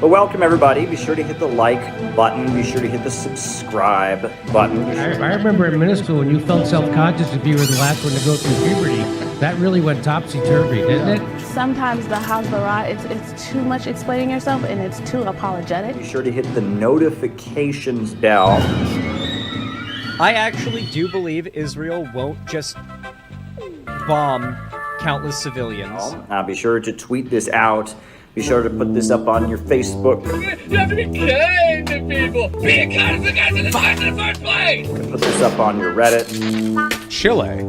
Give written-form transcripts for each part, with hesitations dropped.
But welcome everybody. Be sure to hit the like button. Be sure to hit the subscribe button. I remember in middle school when you felt self-conscious if you were the last one to go through puberty. That really went topsy-turvy, didn't it? Sometimes the Hasbara, it's too much explaining yourself and it's too apologetic. Be sure to hit the notifications bell. I actually do believe Israel won't just bomb countless civilians. Be sure to tweet this out. Be sure to put this up on your Facebook. You have to be kind to people. Being kind is the guys in the fire in the first place. Put this up on your Reddit. Chile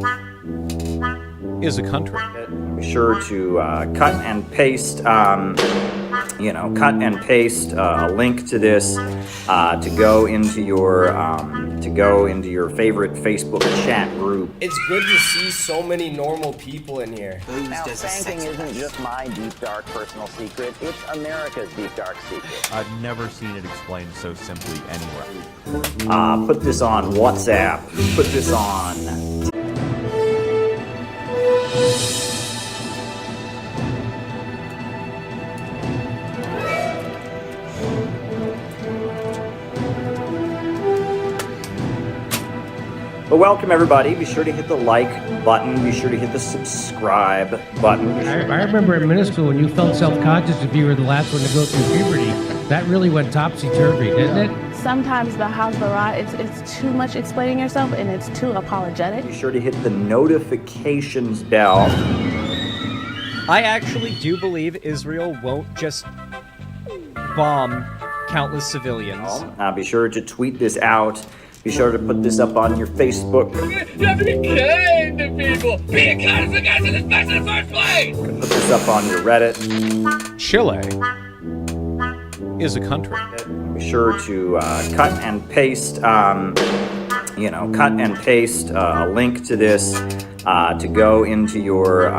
is a country. Be sure to cut and paste, a link to this to go into your favorite Facebook chat group. It's good to see so many normal people in here. Now, spanking isn't just my deep, dark personal secret. It's America's deep, dark secret. I've never seen it explained so simply anywhere. Put this on WhatsApp. Put this on... But welcome everybody. Be sure to hit the like button. Be sure to hit the subscribe button. I remember in middle school when you felt self-conscious if you were the last one to go through puberty. That really went topsy-turvy, didn't it? Sometimes the Hasbara, it's too much explaining yourself and it's too apologetic. Be sure to hit the notifications bell. I actually do believe Israel won't just bomb countless civilians. Be sure to tweet this out. Be sure to put this up on your Facebook. You have to be kind to people. Being kind is the guys in the fire in the first place. Put this up on your Reddit. Chile is a country. Be sure to cut and paste, a link to this to go into your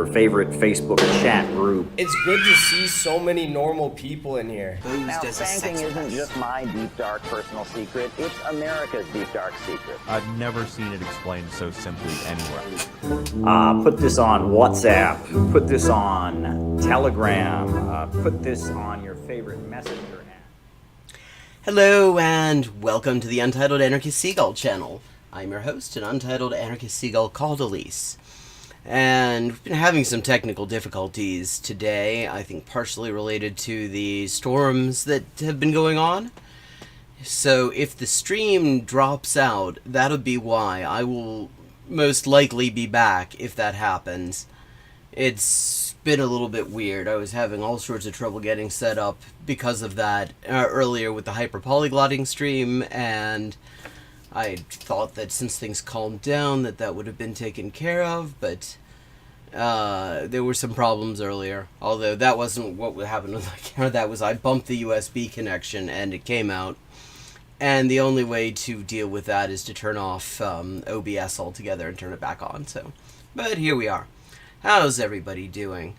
favorite Facebook chat group. It's good to see so many normal people in here. Now, spanking isn't just my deep, dark personal secret. It's America's deep, dark secret. I've never seen it explained so simply anywhere. Put this on WhatsApp. Put this on Telegram. Put this on your favorite messenger app. Hello and welcome to the Untitled Anarchist Seagull channel. I'm your host, an Untitled Anarchist Seagull called Elise. And we've been having some technical difficulties today, I think partially related to the storms that have been going on. So if the stream drops out, that'll be why. I will most likely be back if that happens. It's been a little bit weird. I was having all sorts of trouble getting set up because of that earlier with the hyperpolyglotting stream, and I thought that since things calmed down that would have been taken care of, but there were some problems earlier. Although that wasn't what happened with my camera. That was I bumped the USB connection and it came out. And the only way to deal with that is to turn off OBS altogether and turn it back on. But here we are. How's everybody doing?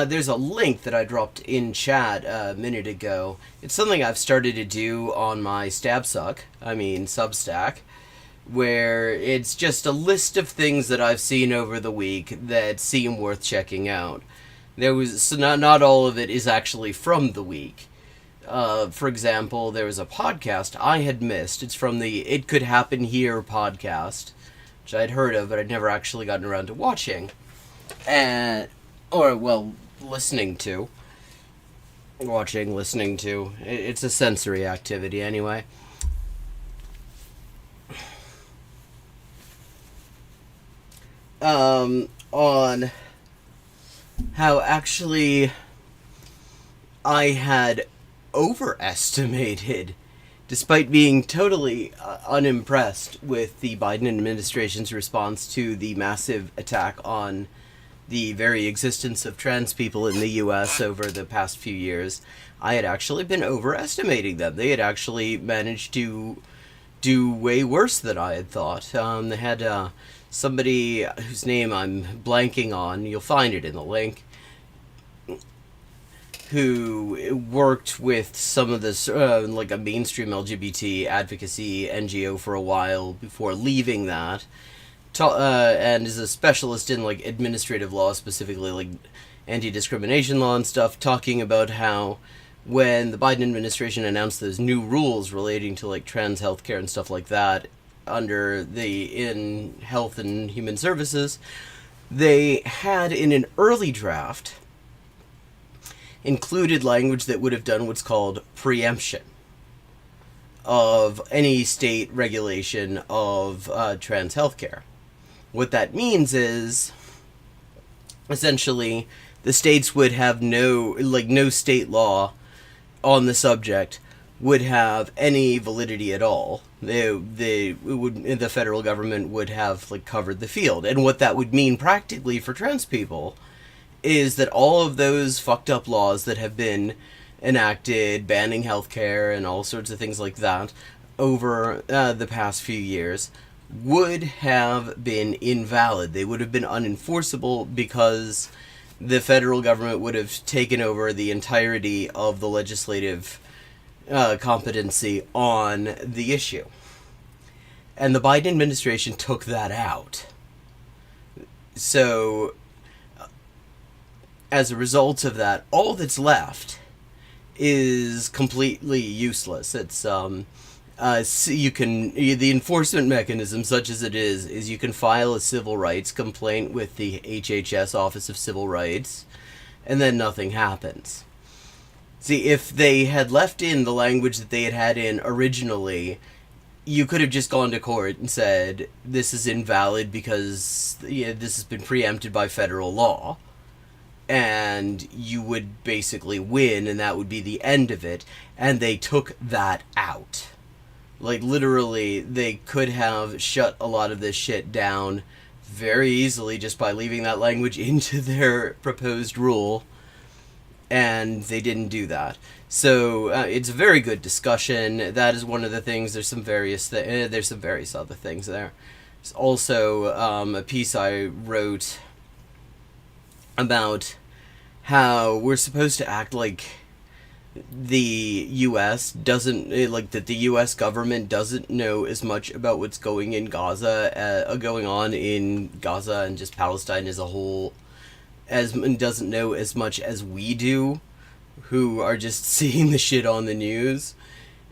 There's a link that I dropped in chat a minute ago. It's something I've started to do on my Substack, where it's just a list of things that I've seen over the week that seem worth checking out. Not all of it is actually from the week. For example, there was a podcast I had missed. It's from the It Could Happen Here podcast, which I'd heard of, but I'd never actually gotten around to watching. Listening to. Listening to. It's a sensory activity anyway. On how actually I had overestimated, despite being totally unimpressed with the Biden administration's response to the massive attack on the very existence of trans people in the U.S. over the past few years, I had actually been overestimating them. They had actually managed to do way worse than I had thought. They had somebody whose name I'm blanking on, you'll find it in the link, who worked with some of this, like a mainstream LGBT advocacy NGO for a while before leaving that, and is a specialist in like administrative law, specifically like anti-discrimination law and stuff, talking about how when the Biden administration announced those new rules relating to like trans healthcare and stuff like that in Health and Human Services, they had in an early draft included language that would have done what's called preemption of any state regulation of trans healthcare. What that means is, essentially, the states would have no state law on the subject would have any validity at all. The federal government would have like covered the field, and what that would mean practically for trans people is that all of those fucked up laws that have been enacted, banning healthcare and all sorts of things like that over the past few years, would have been invalid. They would have been unenforceable because the federal government would have taken over the entirety of the legislative competency on the issue. And the Biden administration took that out. So, as a result of that, all that's left is completely useless. It's the enforcement mechanism, such as it is you can file a civil rights complaint with the HHS Office of Civil Rights, and then nothing happens. See, if they had left in the language that they had in originally, you could have just gone to court and said, this is invalid because this has been preempted by federal law. And you would basically win, and that would be the end of it. And they took that out. Like, literally, they could have shut a lot of this shit down very easily just by leaving that language into their proposed rule. And they didn't do that. So, it's a very good discussion. That is one of the things. There's some various other things there. There's also a piece I wrote about how we're supposed to act like the U.S. doesn't, like that the U.S. government doesn't know as much about what's going on in Gaza and just Palestine as a whole, and doesn't know as much as we do, who are just seeing the shit on the news.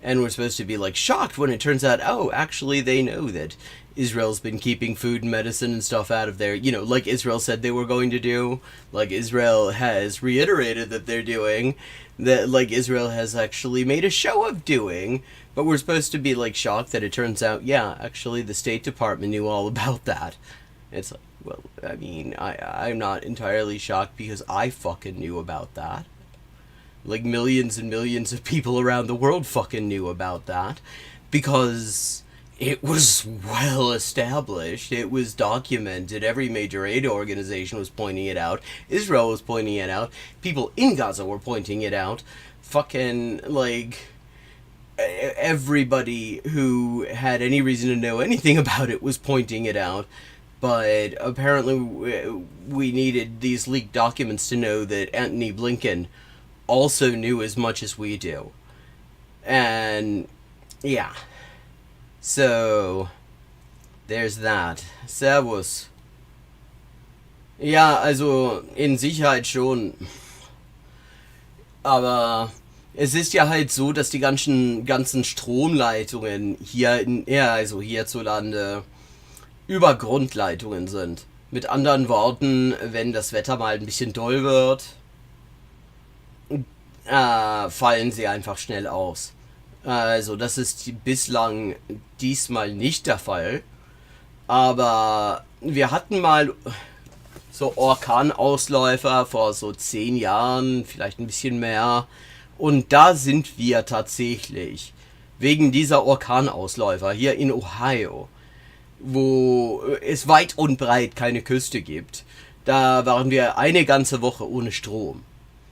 And we're supposed to be like shocked when it turns out, oh, actually they know that Israel's been keeping food and medicine and stuff out of there, like Israel said they were going to do, like Israel has reiterated that they're doing, that like Israel has actually made a show of doing, but we're supposed to be like shocked that it turns out, yeah, actually the State Department knew all about that. It's like, well, I mean, I'm not entirely shocked because I fucking knew about that. Like millions and millions of people around the world fucking knew about that because it was well established. It was documented. Every major aid organization was pointing it out. Israel was pointing it out. People in Gaza were pointing it out. Fucking, like, everybody who had any reason to know anything about it was pointing it out. But apparently we needed these leaked documents to know that Antony Blinken also knew as much as we do. And, yeah. So, there's that. Servus. Ja, also, in Sicherheit schon. Aber es ist ja halt so, dass die ganzen Stromleitungen hierzulande über Grundleitungen sind. Mit anderen Worten, wenn das Wetter mal ein bisschen doll wird, fallen sie einfach schnell aus. Also das ist bislang diesmal nicht der Fall, aber wir hatten mal so Orkanausläufer vor so 10 Jahren, vielleicht ein bisschen mehr, und da sind wir tatsächlich wegen dieser Orkanausläufer hier in Ohio, wo es weit und breit keine Küste gibt, da waren wir eine ganze Woche ohne Strom.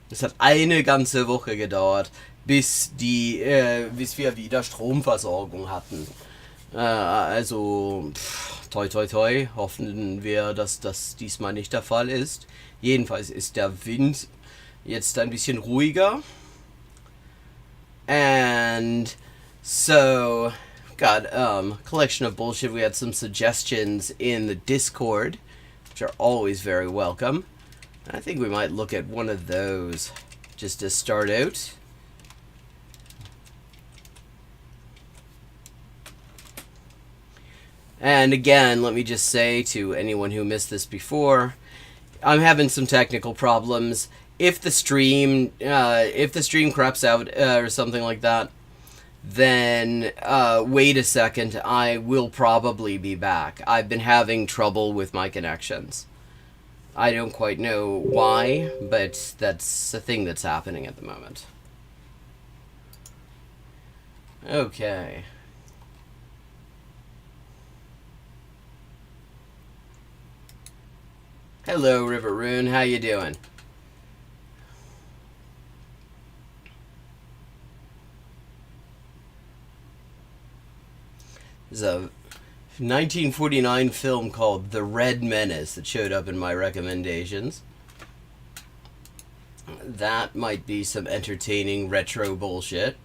Es hat eine ganze Woche gedauert, bis wir wieder Stromversorgung hatten. Also, toi toi toi, hoffen wir, dass das diesmal nicht der Fall ist. Jedenfalls ist der Wind jetzt ein bisschen ruhiger. And so, got collection of bullshit. We had some suggestions in the Discord, which are always very welcome. I think we might look at one of those just to start out. And again, let me just say to anyone who missed this before, I'm having some technical problems. If the stream craps out or something like that, then wait a second, I will probably be back. I've been having trouble with my connections. I don't quite know why, but that's a thing that's happening at the moment. Okay. Hello, Riveroon. How you doing? There's a 1949 film called The Red Menace that showed up in my recommendations. That might be some entertaining retro bullshit.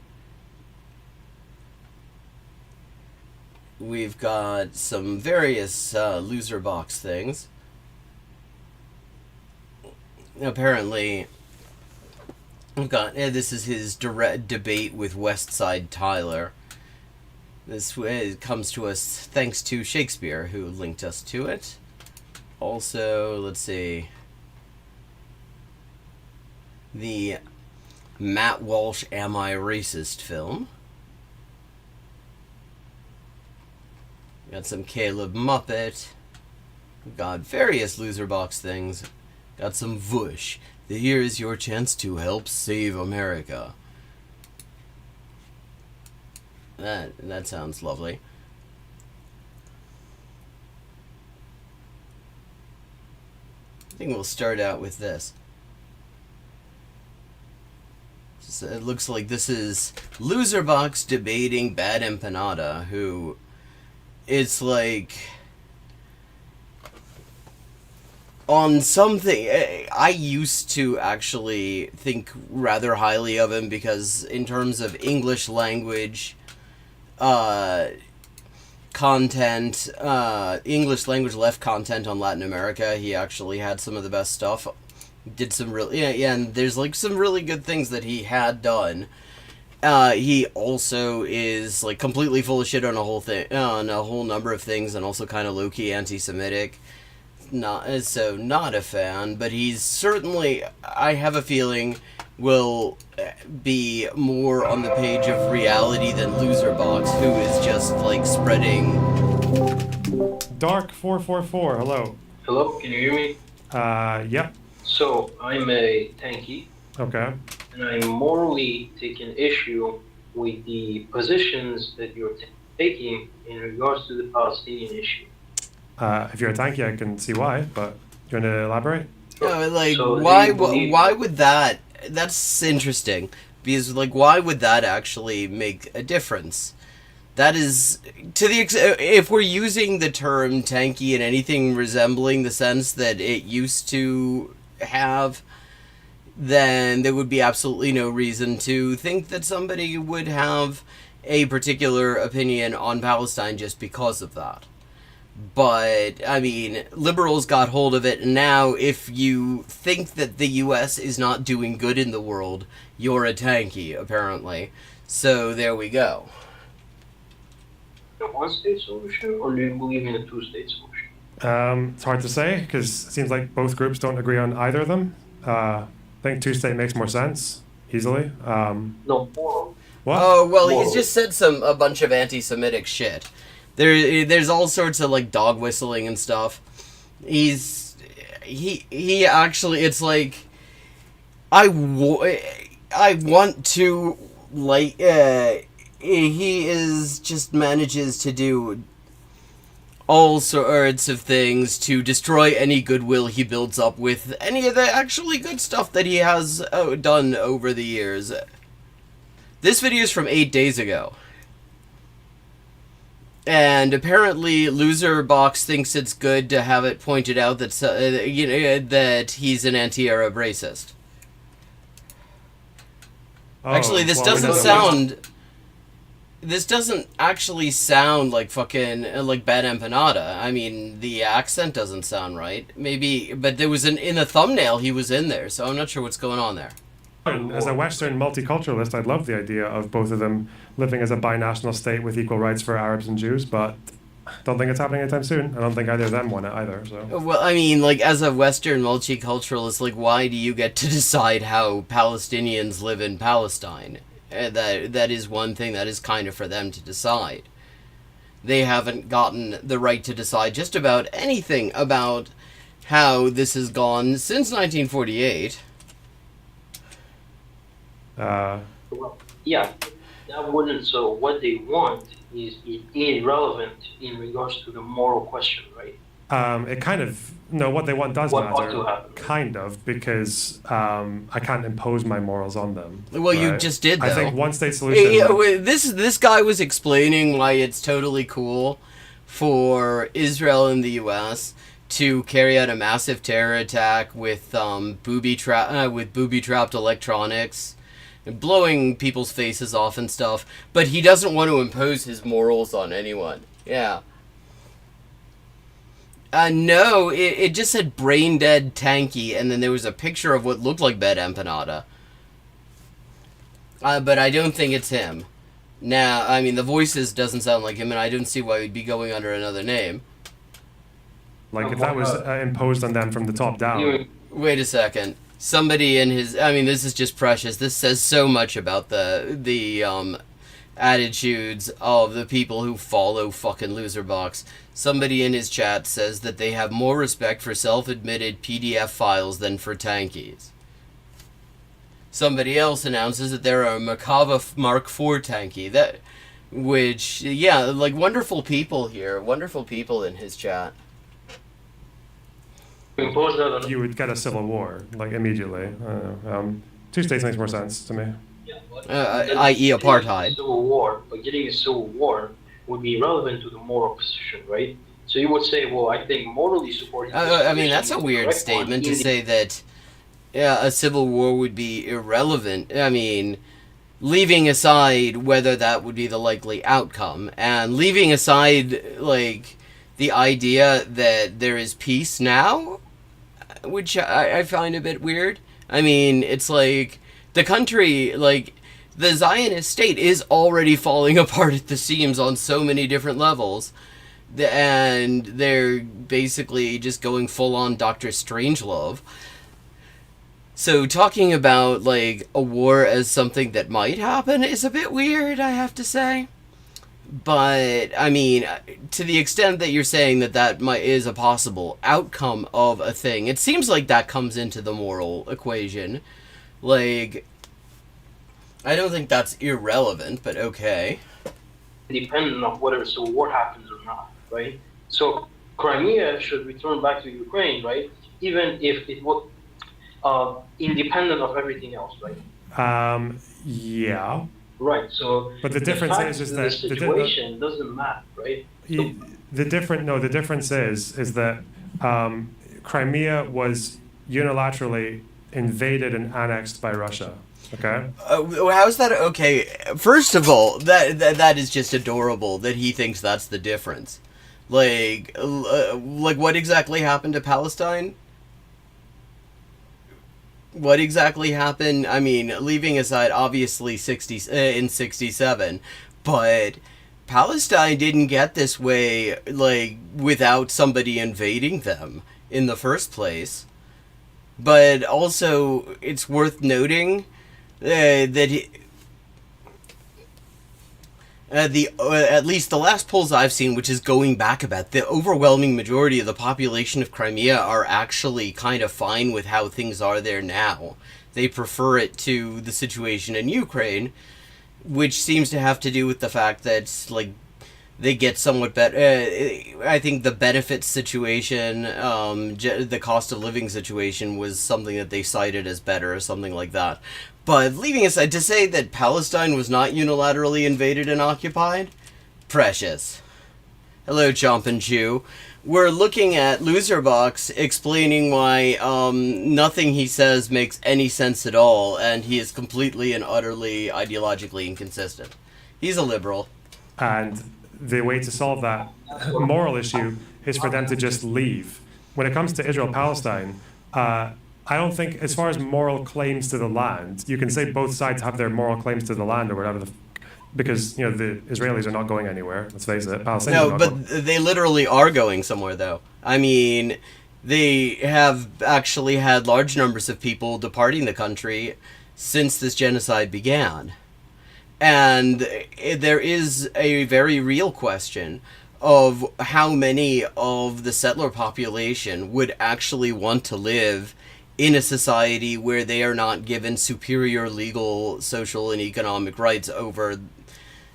We've got some various loser box things. Apparently, we've got this is his direct debate with Westside Tyler. This comes to us thanks to Shakespeare, who linked us to it. Also, let's see, the Matt Walsh Am I Racist film. Got some Caleb Muppet. We've got various loser box things. Got some Vush. Here is your chance to help save America. That sounds lovely. I think we'll start out with this. So it looks like this is Loserbox debating Bad Empanada, who it's like on something. I used to actually think rather highly of him because in terms of English language content, English language left content on Latin America, he actually had some of the best stuff. Did some really, yeah, and there's like some really good things that he had done. He also is like completely full of shit on a whole number of things, and also kind of low-key anti-Semitic. Not a fan, but he's certainly, I have a feeling, will be more on the page of reality than Loserbox, who is just like spreading. Dark444, hello. Hello, can you hear me? Yeah. So, I'm a tanky. Okay. And I'm morally taking issue with the positions that you're taking in regards to the Palestinian issue. If you're a tanky, I can see why, but do you want to elaborate? Like, So why would that... That's interesting, because, like, why would that actually make a difference? That is, to the if we're using the term tanky in anything resembling the sense that it used to have, then there would be absolutely no reason to think that somebody would have a particular opinion on Palestine just because of that. But, I mean, liberals got hold of it, and now if you think that the U.S. is not doing good in the world, you're a tanky, apparently. So, there we go. A one-state solution, or do you believe in a two-state solution? It's hard to say, because it seems like both groups don't agree on either of them. I think two-state makes more sense, easily. No, more. What? Oh, well, Whoa. he's just said a bunch of anti-Semitic shit. There's all sorts of, like, dog whistling and stuff. He actually, it's like, I want to, like, he is just manages to do all sorts of things to destroy any goodwill he builds up with any of the actually good stuff that he has done over the years. This video is from 8 days ago. And apparently, Loserbox thinks it's good to have it pointed out that that he's an anti-Arab racist. Oh, Actually, this well, doesn't we know sound. this doesn't actually sound like fucking like Bad Empanada. I mean, the accent doesn't sound right. Maybe, but there was in the thumbnail he was in there, so I'm not sure what's going on there. As a Western multiculturalist, I'd love the idea of both of them living as a binational state with equal rights for Arabs and Jews, but I don't think it's happening anytime soon. I don't think either of them want it either. So. Well, I mean, like, as a Western multiculturalist, like, why do you get to decide how Palestinians live in Palestine? That is one thing that is kind of for them to decide. They haven't gotten the right to decide just about anything about how this has gone since 1948. Well, yeah, that wouldn't. So what they want is irrelevant in regards to the moral question, right? It kind of what they want does What ought matter, to happen. kind of, because I can't impose my morals on them. Well, you right? just did, though. I think one state solution. Yeah, this guy was explaining why it's totally cool for Israel and the U.S. to carry out a massive terror attack with booby-trapped electronics, and blowing people's faces off and stuff, but he doesn't want to impose his morals on anyone. Yeah. No, it just said brain dead tanky, and then there was a picture of what looked like Bad Empanada. But I don't think it's him. Now, I mean, the voices doesn't sound like him, and I don't see why he'd be going under another name. Like, if that was imposed on them from the top down. Wait a second. Somebody in his... I mean, this is just precious. This says so much about the attitudes of the people who follow fucking Loserbox. Somebody in his chat says that they have more respect for self-admitted PDF files than for tankies. Somebody else announces that there are a Merkava Mark IV tanky. Which, yeah, like, wonderful people here. Wonderful people in his chat. You would get a civil war, like, immediately. I don't know. Two states makes more sense to me. I.e. apartheid. Civil war, but getting a civil war would be relevant to the moral position, right? So you would say, well, I think morally supporting. I mean, that's a weird statement to say that a civil war would be irrelevant. I mean, leaving aside whether that would be the likely outcome, and leaving aside, like, the idea that there is peace now, which I find a bit weird. I mean, it's like, the country, like, the Zionist state is already falling apart at the seams on so many different levels, and they're basically just going full-on Dr. Strangelove. So talking about, like, a war as something that might happen is a bit weird, I have to say. But, I mean, to the extent that you're saying that is a possible outcome of a thing, it seems like that comes into the moral equation. Like, I don't think that's irrelevant, but okay. Dependent on whether a civil war happens or not, right? So Crimea should return back to Ukraine, right? Even if it was independent of everything else, right? Yeah. Right. So, but the difference is that the situation doesn't matter, right? So, the difference is that Crimea was unilaterally invaded and annexed by Russia. Okay. How's that? Okay. First of all, that is just adorable that he thinks that's the difference. Like what exactly happened to Palestine? What exactly happened? I mean, leaving aside obviously in 67, but Palestine didn't get this way, like, without somebody invading them in the first place. But also, it's worth noting that at least the last polls I've seen, which is going back about, the overwhelming majority of the population of Crimea are actually kind of fine with how things are there now. They prefer it to the situation in Ukraine, which seems to have to do with the fact that, like, they get somewhat better. I think the benefits situation, the cost of living situation was something that they cited as better or something like that. But leaving aside, to say that Palestine was not unilaterally invaded and occupied? Precious. Hello, Chomp and Chew. We're looking at Loserbox explaining why nothing he says makes any sense at all, and he is completely and utterly ideologically inconsistent. He's a liberal. And the way to solve that moral issue is for them to just leave. When it comes to Israel-Palestine, I don't think, as far as moral claims to the land, you can say both sides have their moral claims to the land or whatever, because the Israelis are not going anywhere. Let's face it. Palestinians No, are not but going. they literally are going somewhere, though. I mean, they have actually had large numbers of people departing the country since this genocide began. And there is a very real question of how many of the settler population would actually want to live in a society where they are not given superior legal, social, and economic rights over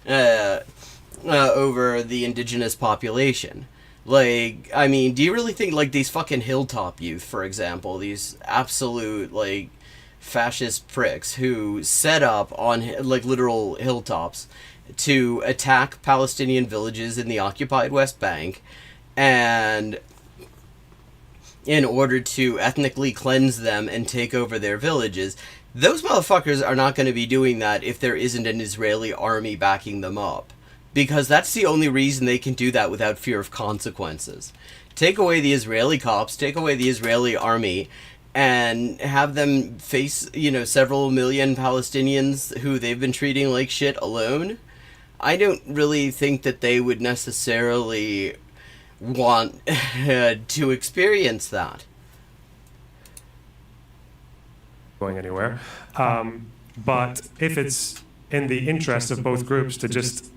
the indigenous population. Like, I mean, do you really think, like, these fucking hilltop youth, for example, these absolute, like, fascist pricks who set up on, like, literal hilltops to attack Palestinian villages in the occupied West Bank, and in order to ethnically cleanse them and take over their villages, those motherfuckers are not going to be doing that if there isn't an Israeli army backing them up. Because that's the only reason they can do that without fear of consequences. Take away the Israeli cops, take away the Israeli army, and have them face, several million Palestinians who they've been treating like shit alone. I don't really think that they would necessarily want to experience that. Going anywhere. But if it's in the interest of both groups to just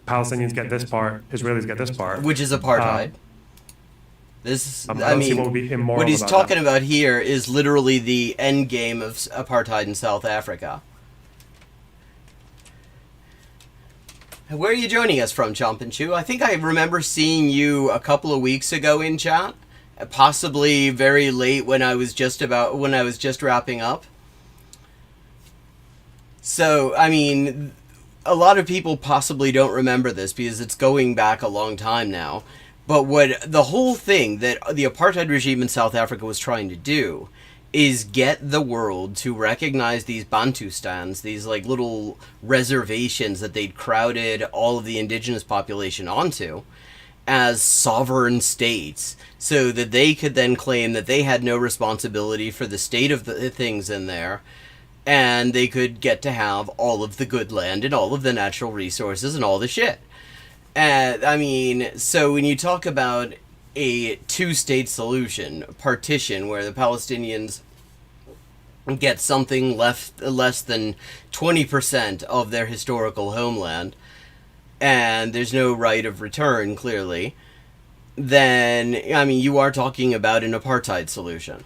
Palestinians get this part, Israelis get this part. Which is apartheid. I don't see what would be immoral what he's about talking that. about here is literally the end game of apartheid in South Africa. Where are you joining us from, Chomp and Chew? I think I remember seeing you a couple of weeks ago in chat, possibly very late when I was just wrapping up. So, I mean, a lot of people possibly don't remember this because it's going back a long time now. But what the whole thing that the apartheid regime in South Africa was trying to do is get the world to recognize these Bantustans, these like little reservations that they'd crowded all of the indigenous population onto, as sovereign states, so that they could then claim that they had no responsibility for the state of the things in there, and they could get to have all of the good land and all of the natural resources and all the shit. I mean, so when you talk about a two-state solution, partition, where the Palestinians get something less than 20% of their historical homeland, and there's no right of return, clearly, then, I mean, you are talking about an apartheid solution.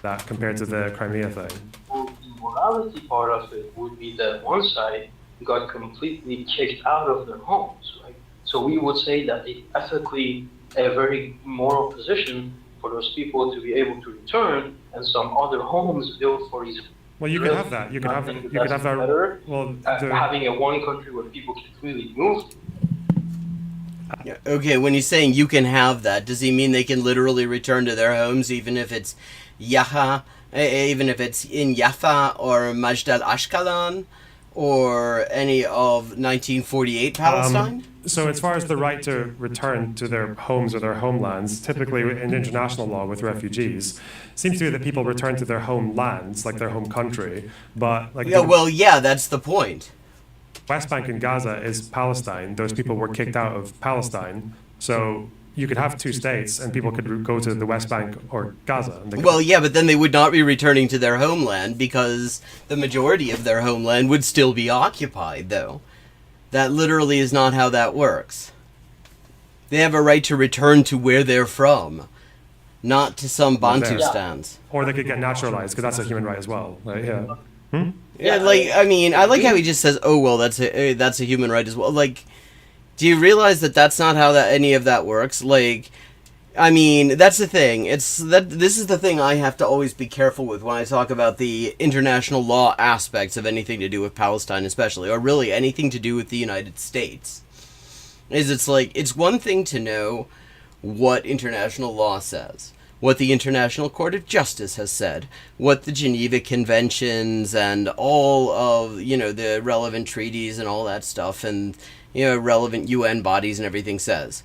That compared to the Crimea thing. Well, the morality part of it would be that one side got completely kicked out of their homes, right? So we would say that it's ethically a very moral position for those people to be able to return, and some other homes built for these. Well, you could have that. You could have that. Better, well, having a one country where people can freely move. Okay, when he's saying you can have that, does he mean they can literally return to their homes, even if it's even if it's in Jaffa or Majd al-Ashqalan? Or any of 1948 Palestine? So as far as the right to return to their homes or their homelands, typically in international law with refugees, seems to be that people return to their homelands, like their home country, but like... Yeah, that's the point. West Bank and Gaza is Palestine. Those people were kicked out of Palestine, so you could have two states and people could go to the West Bank or Gaza. Well, yeah, but then they would not be returning to their homeland because the majority of their homeland would still be occupied, though. That literally is not how that works. They have a right to return to where they're from, not to some Bantustans. Or they could get naturalized, because that's a human right as well. Like, yeah. Yeah, like, I mean, I like how he just says, oh, well, that's a human right as well. Like, do you realize that that's not how any of that works? Like, I mean, that's the thing. This is the thing I have to always be careful with when I talk about the international law aspects of anything to do with Palestine, especially, or really anything to do with the United States. It's like, it's one thing to know what international law says. what the International Court of Justice has said, what the Geneva Conventions and all of, the relevant treaties and all that stuff and, relevant UN bodies and everything says.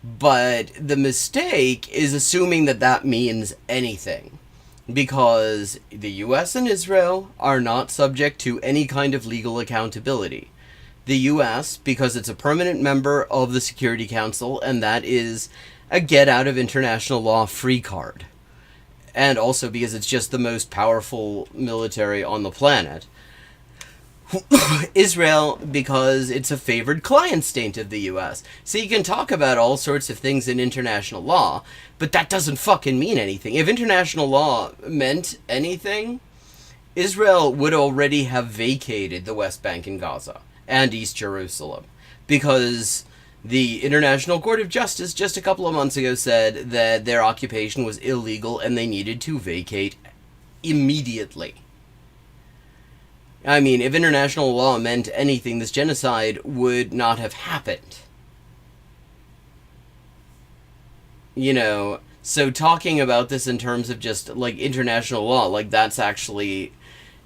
But the mistake is assuming that that means anything. Because the US and Israel are not subject to any kind of legal accountability. The US, because it's a permanent member of the Security Council, and that is a get-out-of-international-law free card. And also because it's just the most powerful military on the planet. Israel, because it's a favored client state of the US. So you can talk about all sorts of things in international law, but that doesn't fucking mean anything. If international law meant anything, Israel would already have vacated the West Bank and Gaza and East Jerusalem. Because the International Court of Justice just a couple of months ago said that their occupation was illegal and they needed to vacate immediately. I mean, if international law meant anything, this genocide would not have happened. So talking about this in terms of just, international law, that's actually,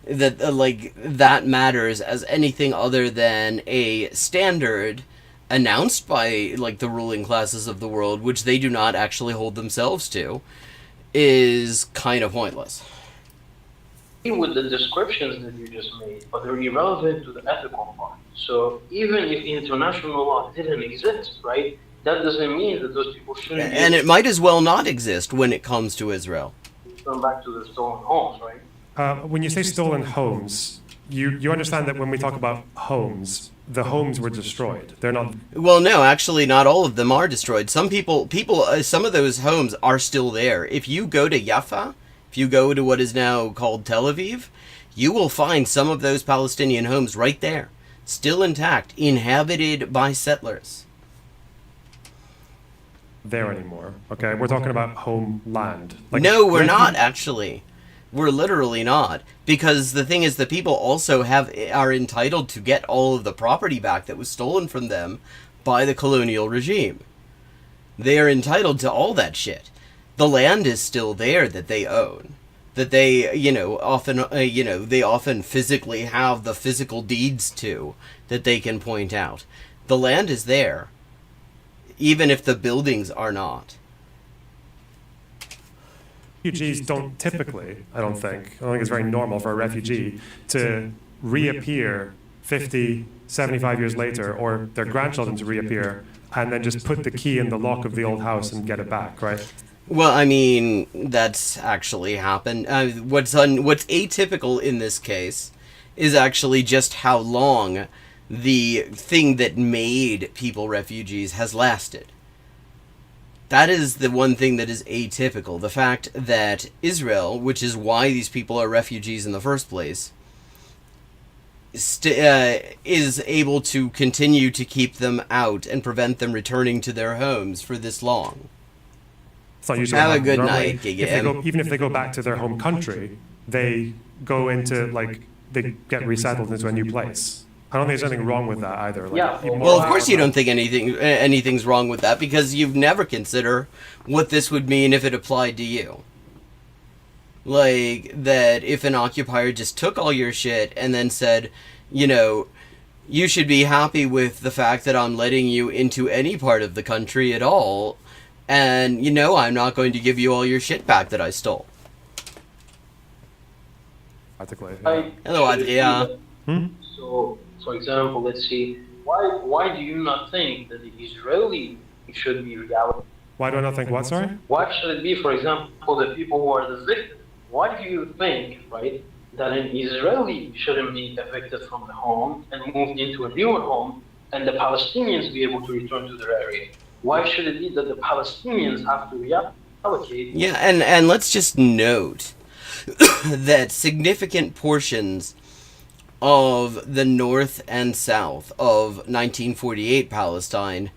that matters as anything other than a standard announced by, the ruling classes of the world, which they do not actually hold themselves to, is kind of pointless. With the descriptions that you just made, but they're irrelevant to the ethical part. So even if international law didn't exist, right, that doesn't mean that those people shouldn't And it might as well not exist when it comes to Israel. Turn back to the stolen homes, right? When you say stolen homes, you understand that when we talk about homes, the homes were destroyed. They're not... Well, no, actually, not all of them are destroyed. Some some of those homes are still there. If you go to Jaffa, if you go to what is now called Tel Aviv, you will find some of those Palestinian homes right there, still intact, inhabited by settlers. There anymore. Okay, we're talking about homeland. No, we're not, actually. We're literally not. Because the thing is, the people also are entitled to get all of the property back that was stolen from them by the colonial regime. They are entitled to all that shit. The land is still there that they own. That they, they often physically have the physical deeds to that they can point out. The land is there, even if the buildings are not. Refugees don't typically, I don't think it's very normal for a refugee to reappear 50, 75 years later, or their grandchildren to reappear, and then just put the key in the lock of the old house and get it back, right? Well, I mean, that's actually happened. What's atypical in this case is actually just how long the thing that made people refugees has lasted. That is the one thing that is atypical. The fact that Israel, which is why these people are refugees in the first place, is able to continue to keep them out and prevent them returning to their homes for this long. Have a good night, Even if they go back to their home country, they go into, they get resettled into a new place. I don't think there's anything wrong with that either. Well, of course you don't think anything's wrong with that, because you've never considered what this would mean if it applied to you. That if an occupier just took all your shit and then said, you should be happy with the fact that I'm letting you into any part of the country at all, and, I'm not going to give you all your shit back that I stole. Practically. Hello, Adria. So, for example, let's see, why do you not think that the Israeli should be reality? Why do I not think what, sorry? Why should it be, for example, the people who are the victims? Why do you think, right, that an Israeli shouldn't be evicted from the home and moved into a newer home, and the Palestinians be able to return to their area? Why should it be that the Palestinians have to reallocate? Yeah, and let's just note that significant portions of the north and south of 1948 Palestine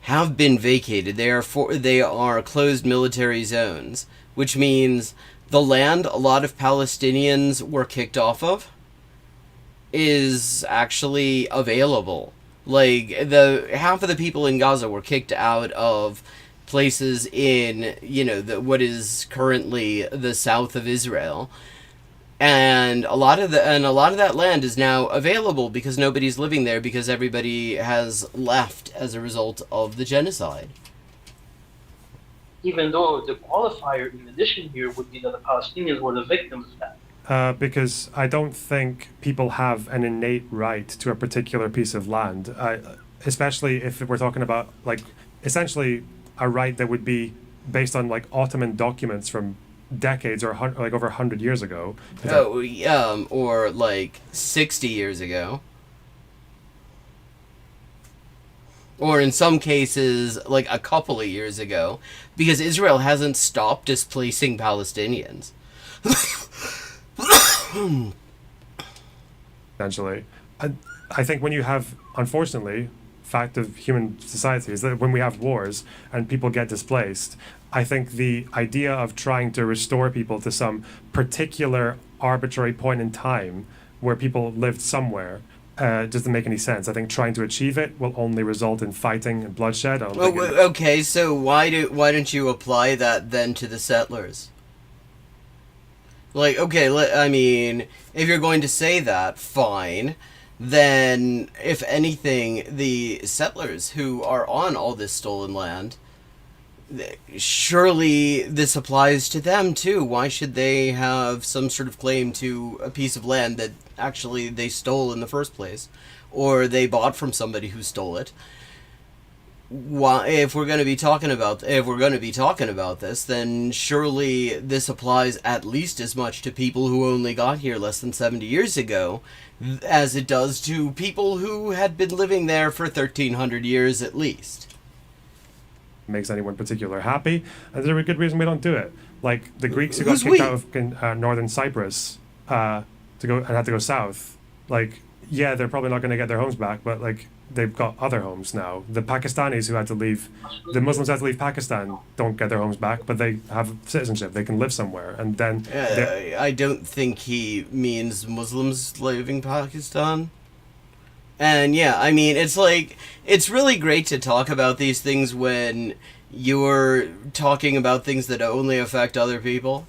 have been vacated. They are closed military zones, which means the land a lot of Palestinians were kicked off of is actually available. The half of the people in Gaza were kicked out of places in, what is currently the south of Israel. And a lot of that land is now available because nobody's living there because everybody has left as a result of the genocide. Even though the qualifier in addition here would be that the Palestinians were the victims of that. Because I don't think people have an innate right to a particular piece of land, especially if we're talking about, like, essentially a right that would be based on, like, Ottoman documents from decades or like over 100 years ago. Or like 60 years ago. Or in some cases, like a couple of years ago, because Israel hasn't stopped displacing Palestinians. Essentially. I think when you have, unfortunately, fact of human society is that when we have wars and people get displaced, I think the idea of trying to restore people to some particular arbitrary point in time where people lived somewhere doesn't make any sense. I think trying to achieve it will only result in fighting and bloodshed. Okay, so why don't you apply that then to the settlers? Like, okay, I mean, if you're going to say that, fine. Then, if anything, the settlers who are on all this stolen land, surely this applies to them too. Why should they have some sort of claim to a piece of land that actually they stole in the first place, or they bought from somebody who stole it? Why, if we're going to be talking about this, then surely this applies at least as much to people who only got here less than 70 years ago as it does to people who had been living there for 1,300 years at least. Makes anyone particular happy, and there's a good reason we don't do it. Like the Greeks who got kicked out of northern Cyprus to go and had to go south. Like, yeah, they're probably not going to get their homes back, but like they've got other homes now. The Pakistanis who had to leave, the Muslims who had to leave Pakistan don't get their homes back, but they have citizenship. They can live somewhere, and then I don't think he means Muslims leaving Pakistan. And yeah, I mean, it's like, it's really great to talk about these things when you're talking about things that only affect other people.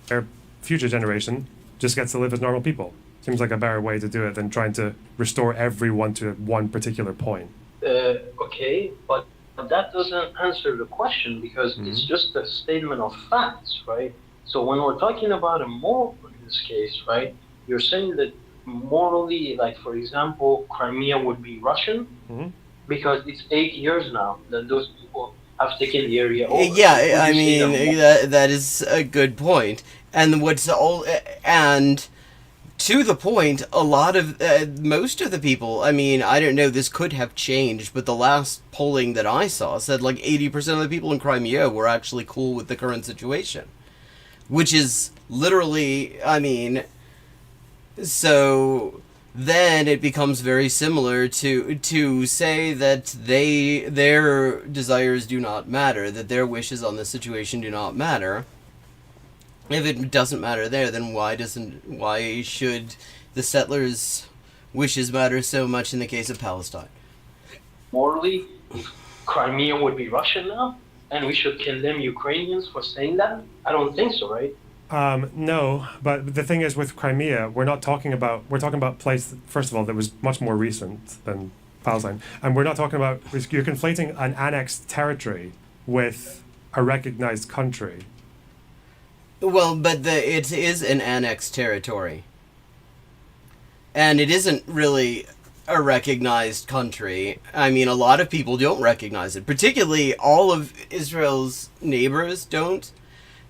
Their future generation just gets to live as normal people. Seems like a better way to do it than trying to restore everyone to one particular point. Okay, but that doesn't answer the question because it's just a statement of facts, right? So when we're talking about a moral in this case, right, you're saying that morally, like for example, Crimea would be Russian because it's 8 years now that those people have taken the area over. Yeah, I mean that is a good point, and and to the point, a lot of most of the people. I mean, I don't know. This could have changed, but the last polling that I saw said like 80% of the people in Crimea were actually cool with the current situation, which is literally, I mean. So then it becomes very similar to say that their desires do not matter, that their wishes on the situation do not matter. If it doesn't matter there, then why should the settlers' wishes matter so much in the case of Palestine? Morally, Crimea would be Russian now, and we should condemn Ukrainians for saying that? I don't think so, right? No, but the thing is with Crimea, we're talking about place, first of all, that was much more recent than Palestine. And we're not talking about, you're conflating an annexed territory with a recognized country. Well, but it is an annexed territory. And it isn't really a recognized country. I mean, a lot of people don't recognize it. Particularly all of Israel's neighbors don't.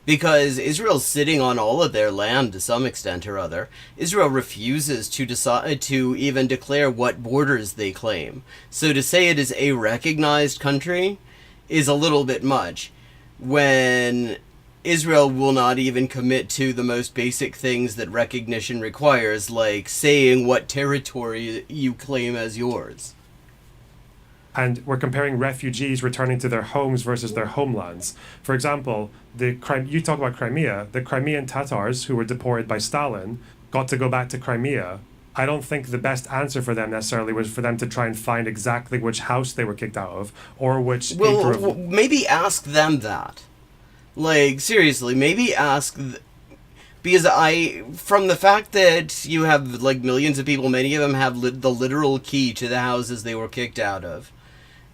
Because Israel's sitting on all of their land to some extent or other. Israel refuses to even declare what borders they claim. So to say it is a recognized country is a little bit much. When Israel will not even commit to the most basic things that recognition requires, like saying what territory you claim as yours. And we're comparing refugees returning to their homes versus their homelands. For example, you talk about Crimea. The Crimean Tatars who were deported by Stalin got to go back to Crimea I don't think the best answer for them necessarily was for them to try and find exactly which house they were kicked out of, or which acre of... maybe ask them that. Like, seriously, maybe ask... Because from the fact that you have, like, millions of people, many of them have the literal key to the houses they were kicked out of.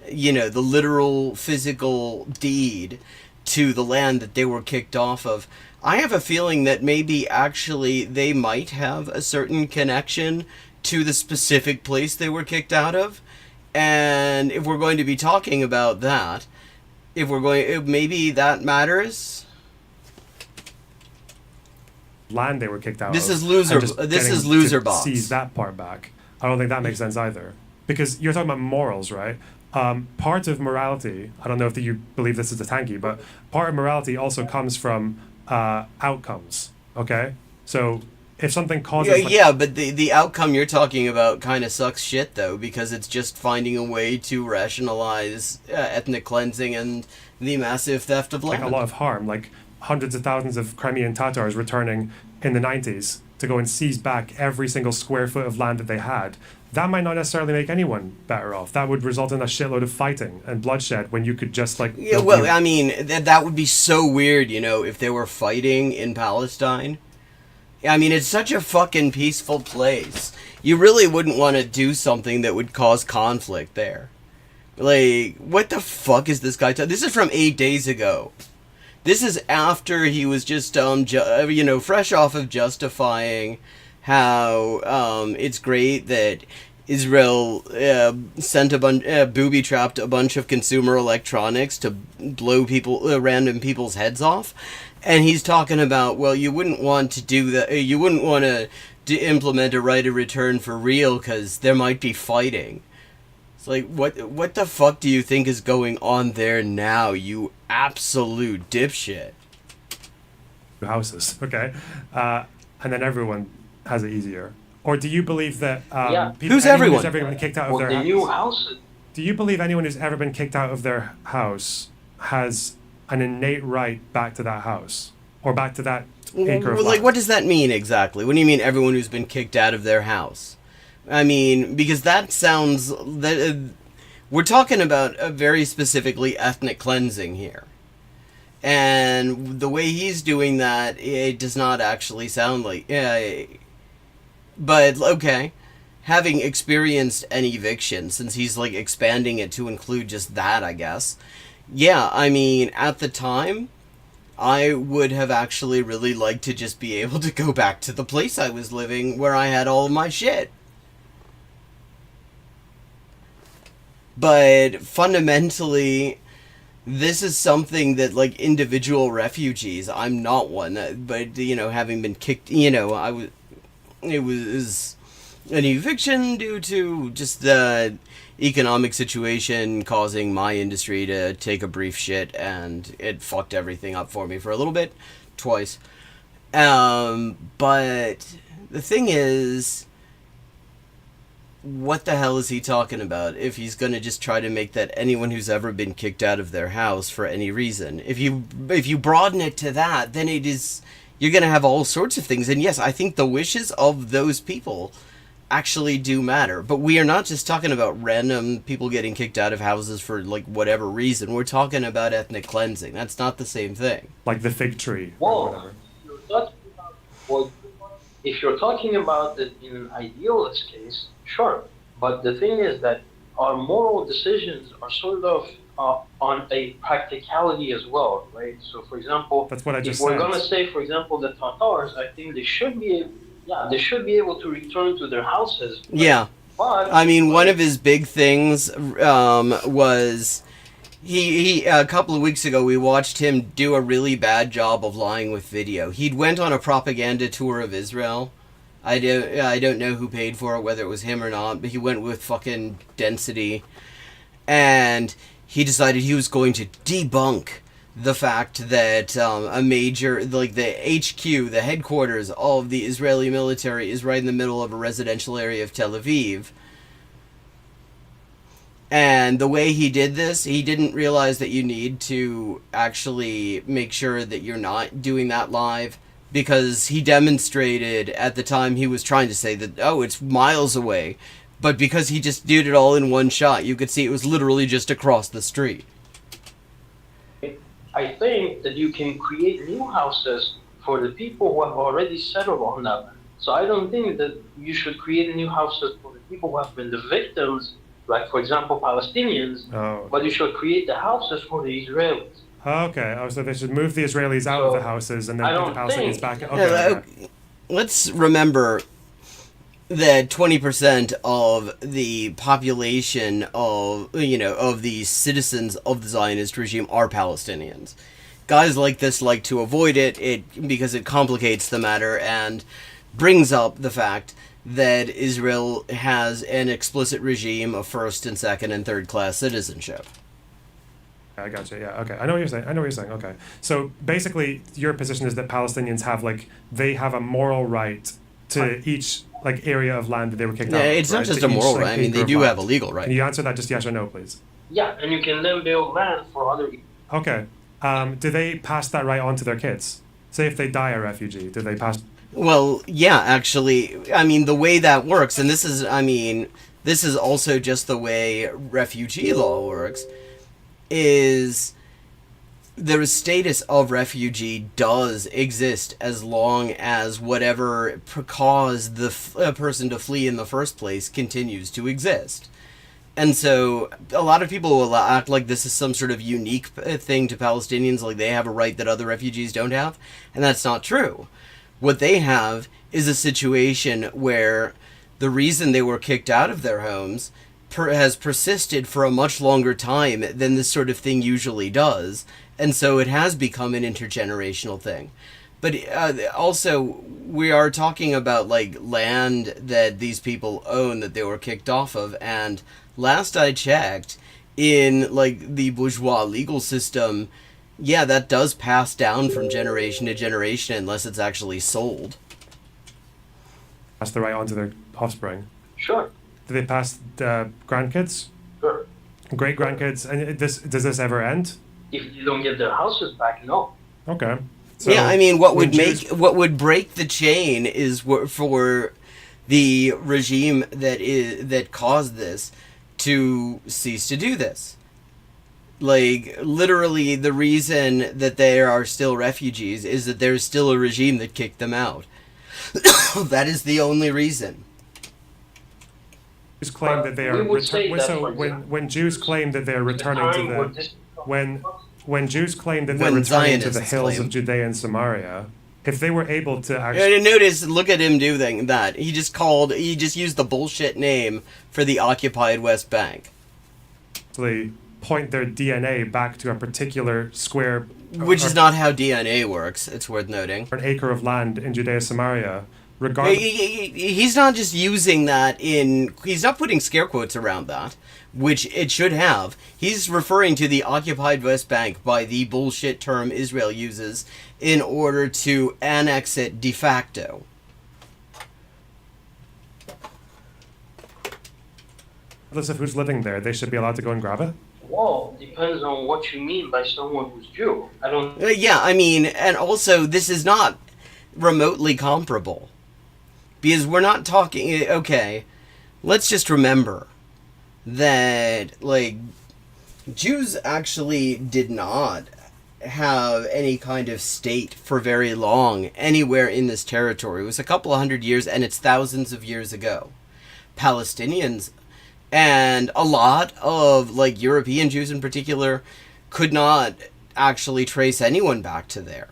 You know, the literal physical deed to the land that they were kicked off of. I have a feeling that maybe actually they might have a certain connection to the specific place they were kicked out of. And if we're going to be talking about that, maybe that matters. Land they were kicked out this of. Is loser box. Seize that part back. I don't think that makes sense either. Because you're talking about morals, right? Part of morality, I don't know if you believe this is a tanky, but part of morality also comes from outcomes, okay? So if something causes... Yeah, but the outcome you're talking about kind of sucks shit, though, because it's just finding a way to rationalize ethnic cleansing and the massive theft of land. Like a lot of harm, like hundreds of thousands of Crimean Tatars returning in the 90s to go and seize back every single square foot of land that they had. That might not necessarily make anyone better off. That would result in a shitload of fighting and bloodshed when you could just, like... Yeah, well, I mean, that would be so weird, you know, if they were fighting in Palestine. I mean, it's such a fucking peaceful place. You really wouldn't want to do something that would cause conflict there. Like, what the fuck is this guy talking? This is from 8 days ago. This is after he was just, fresh off of justifying how it's great that Israel sent booby-trapped a bunch of consumer electronics to blow random people's heads off. And he's talking about, well, you wouldn't want to do that. You wouldn't want to implement a right of return for real because there might be fighting. It's like, what the fuck do you think is going on there now, you absolute dipshit? Houses, okay? And then everyone has it easier. Or do you believe that who's everyone? Who's ever been kicked out of their the house? new houses. Do you believe anyone who's ever been kicked out of their house has an innate right back to that house? Or back to that acre of land? Like, what does that mean exactly? What do you mean everyone who's been kicked out of their house? I mean, because that sounds... we're talking about a very specifically ethnic cleansing here. And the way he's doing that, it does not actually sound like... But, okay, having experienced an eviction, since he's, like, expanding it to include just that, I guess. Yeah, I mean, at the time, I would have actually really liked to just be able to go back to the place I was living where I had all of my shit. But fundamentally, this is something that, like, individual refugees, I'm not one, but, you know, having been kicked, you know, it was an eviction due to just the economic situation causing my industry to take a brief shit, and it fucked everything up for me for a little bit, twice. But the thing is, what the hell is he talking about if he's going to just try to make that anyone who's ever been kicked out of their house for any reason? If you broaden it to that, then you're going to have all sorts of things. And yes, I think the wishes of those people actually do matter. But we are not just talking about random people getting kicked out of houses for, like, whatever reason. We're talking about ethnic cleansing. That's not the same thing. Like the fig tree or whatever. If you're talking about it in an idealist case, sure. But the thing is that our moral decisions are sort of on a practicality as well, right? So, for example, that's what I just if we're said. going to say, for example, the Tatars, I think they should be able to return to their houses. Right? Yeah. But I mean, one of his big things was he a couple of weeks ago we watched him do a really bad job of lying with video. He'd went on a propaganda tour of Israel. I don't know who paid for it, whether it was him or not, but he went with fucking Density, and he decided he was going to debunk the fact that a major, like the HQ, the headquarters of the Israeli military is right in the middle of a residential area of Tel Aviv. And the way he did this, he didn't realize that you need to actually make sure that you're not doing that live because he demonstrated at the time he was trying to say that, oh, it's miles away. But because he just did it all in one shot, you could see it was literally just across the street. I think that you can create new houses for the people who have already settled on them. So I don't think that you should create new houses for the people who have been the victims, like, for example, Palestinians, but you should create the houses for the Israelis. Okay, so they should move the Israelis out of the houses and then put the Palestinians back in. Okay. Let's remember that 20% of the population of the citizens of the Zionist regime are Palestinians. Guys like this like to avoid it because it complicates the matter and brings up the fact that Israel has an explicit regime of first and second and third class citizenship. I got you. Yeah. Okay. I know what you're saying. Okay. So basically, your position is that Palestinians have a moral right to each area of land that they were kicked out of. Yeah, it's not just a moral right. I mean, they do have a legal right. Can you answer that just yes or no, please? Yeah, and you can then build land for other people. Okay. Do they pass that right on to their kids? Say if they die a refugee, do they pass? Well, yeah, actually, I mean, the way that works, and this is also just the way refugee law works, is the status of refugee does exist as long as whatever caused the person to flee in the first place continues to exist. And so a lot of people will act like this is some sort of unique thing to Palestinians, like they have a right that other refugees don't have, and that's not true. What they have is a situation where the reason they were kicked out of their homes has persisted for a much longer time than this sort of thing usually does, and so it has become an intergenerational thing. But also, we are talking about land that these people own that they were kicked off of, and last I checked, in the bourgeois legal system, yeah, that does pass down from generation to generation unless it's actually sold. Pass the right on to their offspring. Sure. Do they pass the grandkids? Sure. Great grandkids, and does this ever end? If you don't get their houses back, no. Okay. So yeah, I mean, what would break the chain is for the regime that caused this to cease to do this. Literally, the reason that they are still refugees is that there's still a regime that kicked them out. That is the only reason. Jews claim that they are when Jews claim that they are returning to the when Jews claim that they're returning to the hills of Judea and Samaria, if they were able to actually notice, look at him doing that. He just used the bullshit name for the occupied West Bank. They point their DNA back to a particular square, which is not how DNA works. It's worth noting. An acre of land in Judea Samaria. He's not just using that he's not putting scare quotes around that, which it should have. He's referring to the occupied West Bank by the bullshit term Israel uses in order to annex it de facto. Regardless of who's living there, they should be allowed to go and grab it? Well, depends on what you mean by someone who's Jew. I don't... Yeah, I mean, and also, this is not remotely comparable. Because we're not talking... Okay, let's just remember that, Jews actually did not have any kind of state for very long anywhere in this territory. It was a couple of hundred years, and it's thousands of years ago. Palestinians and a lot of European Jews in particular could not actually trace anyone back to there.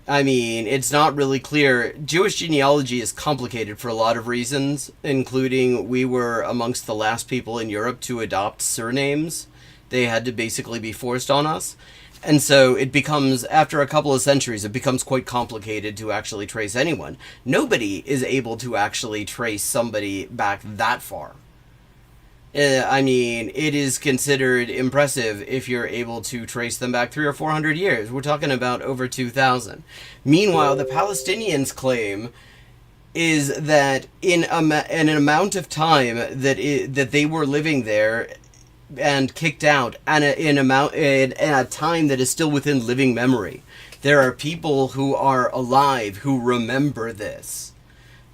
I mean, it's not really clear. Jewish genealogy is complicated for a lot of reasons, including we were amongst the last people in Europe to adopt surnames. They had to basically be forced on us. And so it becomes, after a couple of centuries, it becomes quite complicated to actually trace anyone. Nobody is able to actually trace somebody back that far. I mean, it is considered impressive if you're able to trace them back 300 or 400 years. We're talking about over 2,000. Meanwhile, the Palestinians' claim is that in an amount of time that they were living there, and kicked out in a time that is still within living memory. There are people who are alive who remember this.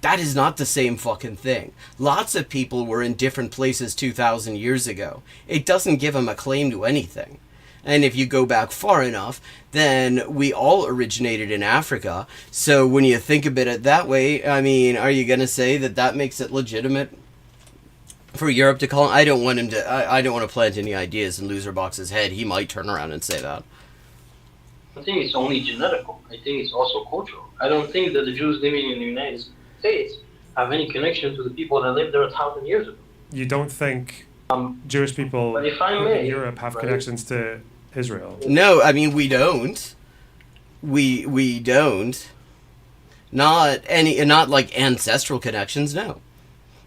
That is not the same fucking thing. Lots of people were in different places 2,000 years ago. It doesn't give them a claim to anything. And if you go back far enough, then we all originated in Africa. So when you think about it that way, I mean, are you going to say that that makes it legitimate for Europe to call? I don't want him to. I don't want to plant any ideas in Loserbox's head. He might turn around and say that. I think it's only genetical. I think it's also cultural. I don't think that the Jews living in the United States have any connection to the people that lived there 1,000 years ago. You don't think Jewish people but if I may, in Europe have connections to Israel? No, I mean, we don't. We don't. Not like ancestral connections, no.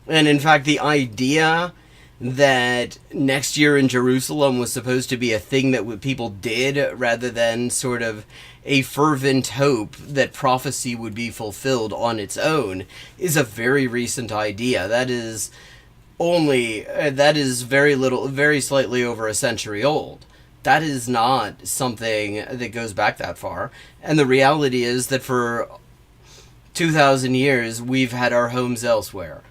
And in fact, the idea that next year in Jerusalem was supposed to be a thing that people did rather than sort of a fervent hope that prophecy would be fulfilled on its own is a very recent idea. That is very slightly over a century old. That is not something that goes back that far. And the reality is that for 2,000 years, we've had our homes elsewhere,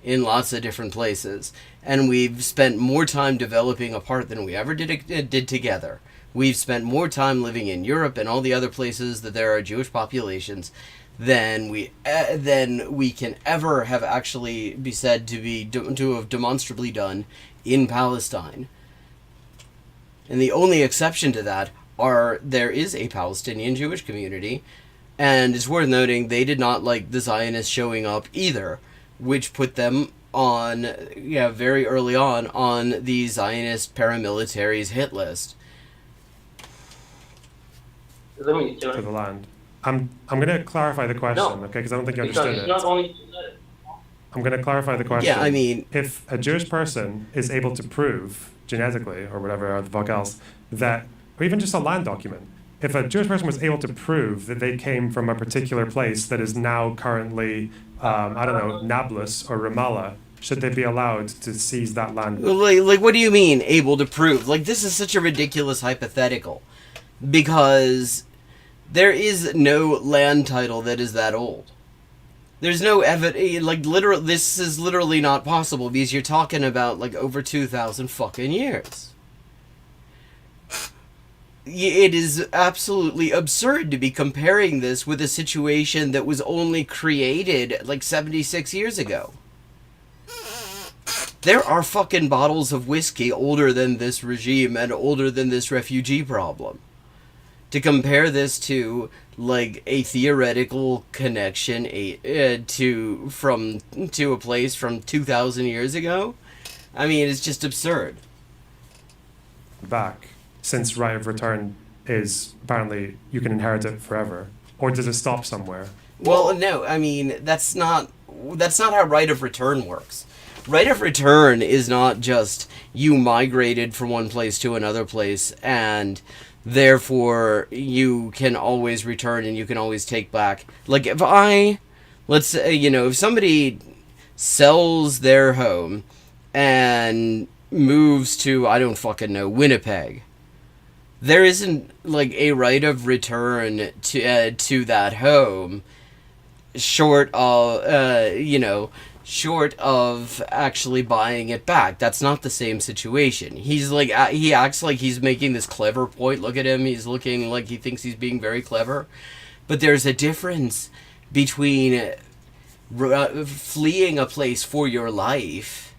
in lots of different places. And we've spent more time developing apart than we ever did together. We've spent more time living in Europe and all the other places that there are Jewish populations than we can ever have actually be said to have demonstrably done in Palestine. And the only exception to that there is a Palestinian Jewish community, and it's worth noting they did not like the Zionists showing up either, which put them on, very early on the Zionist paramilitary's hit list. For the land. I'm going to clarify the question, okay? Because I don't think you understood it. Not only I'm going to clarify the question. Yeah, I mean, if a Jewish person is able to prove genetically or whatever the fuck else that, or even just a land document, if a Jewish person was able to prove that they came from a particular place that is now currently, Nablus or Ramallah, should they be allowed to seize that land? Like, what do you mean, able to prove? Like, this is such a ridiculous hypothetical. Because there is no land title that is that old. There's no evidence, this is literally not possible because you're talking about, over 2,000 fucking years. It is absolutely absurd to be comparing this with a situation that was only created, 76 years ago. There are fucking bottles of whiskey older than this regime and older than this refugee problem. To compare this to, a theoretical connection to a place from 2,000 years ago, I mean, it's just absurd. Back, since right of return is apparently you can inherit it forever, or does it stop somewhere? Well, no, I mean, that's not how right of return works. Right of return is not just you migrated from one place to another place and therefore you can always return and you can always take back. Let's say, if somebody sells their home and moves to, I don't fucking know, Winnipeg, there isn't a right of return to that home short of actually buying it back. That's not the same situation. He acts like he's making this clever point. Look at him. He's looking like he thinks he's being very clever. But there's a difference between fleeing a place for your life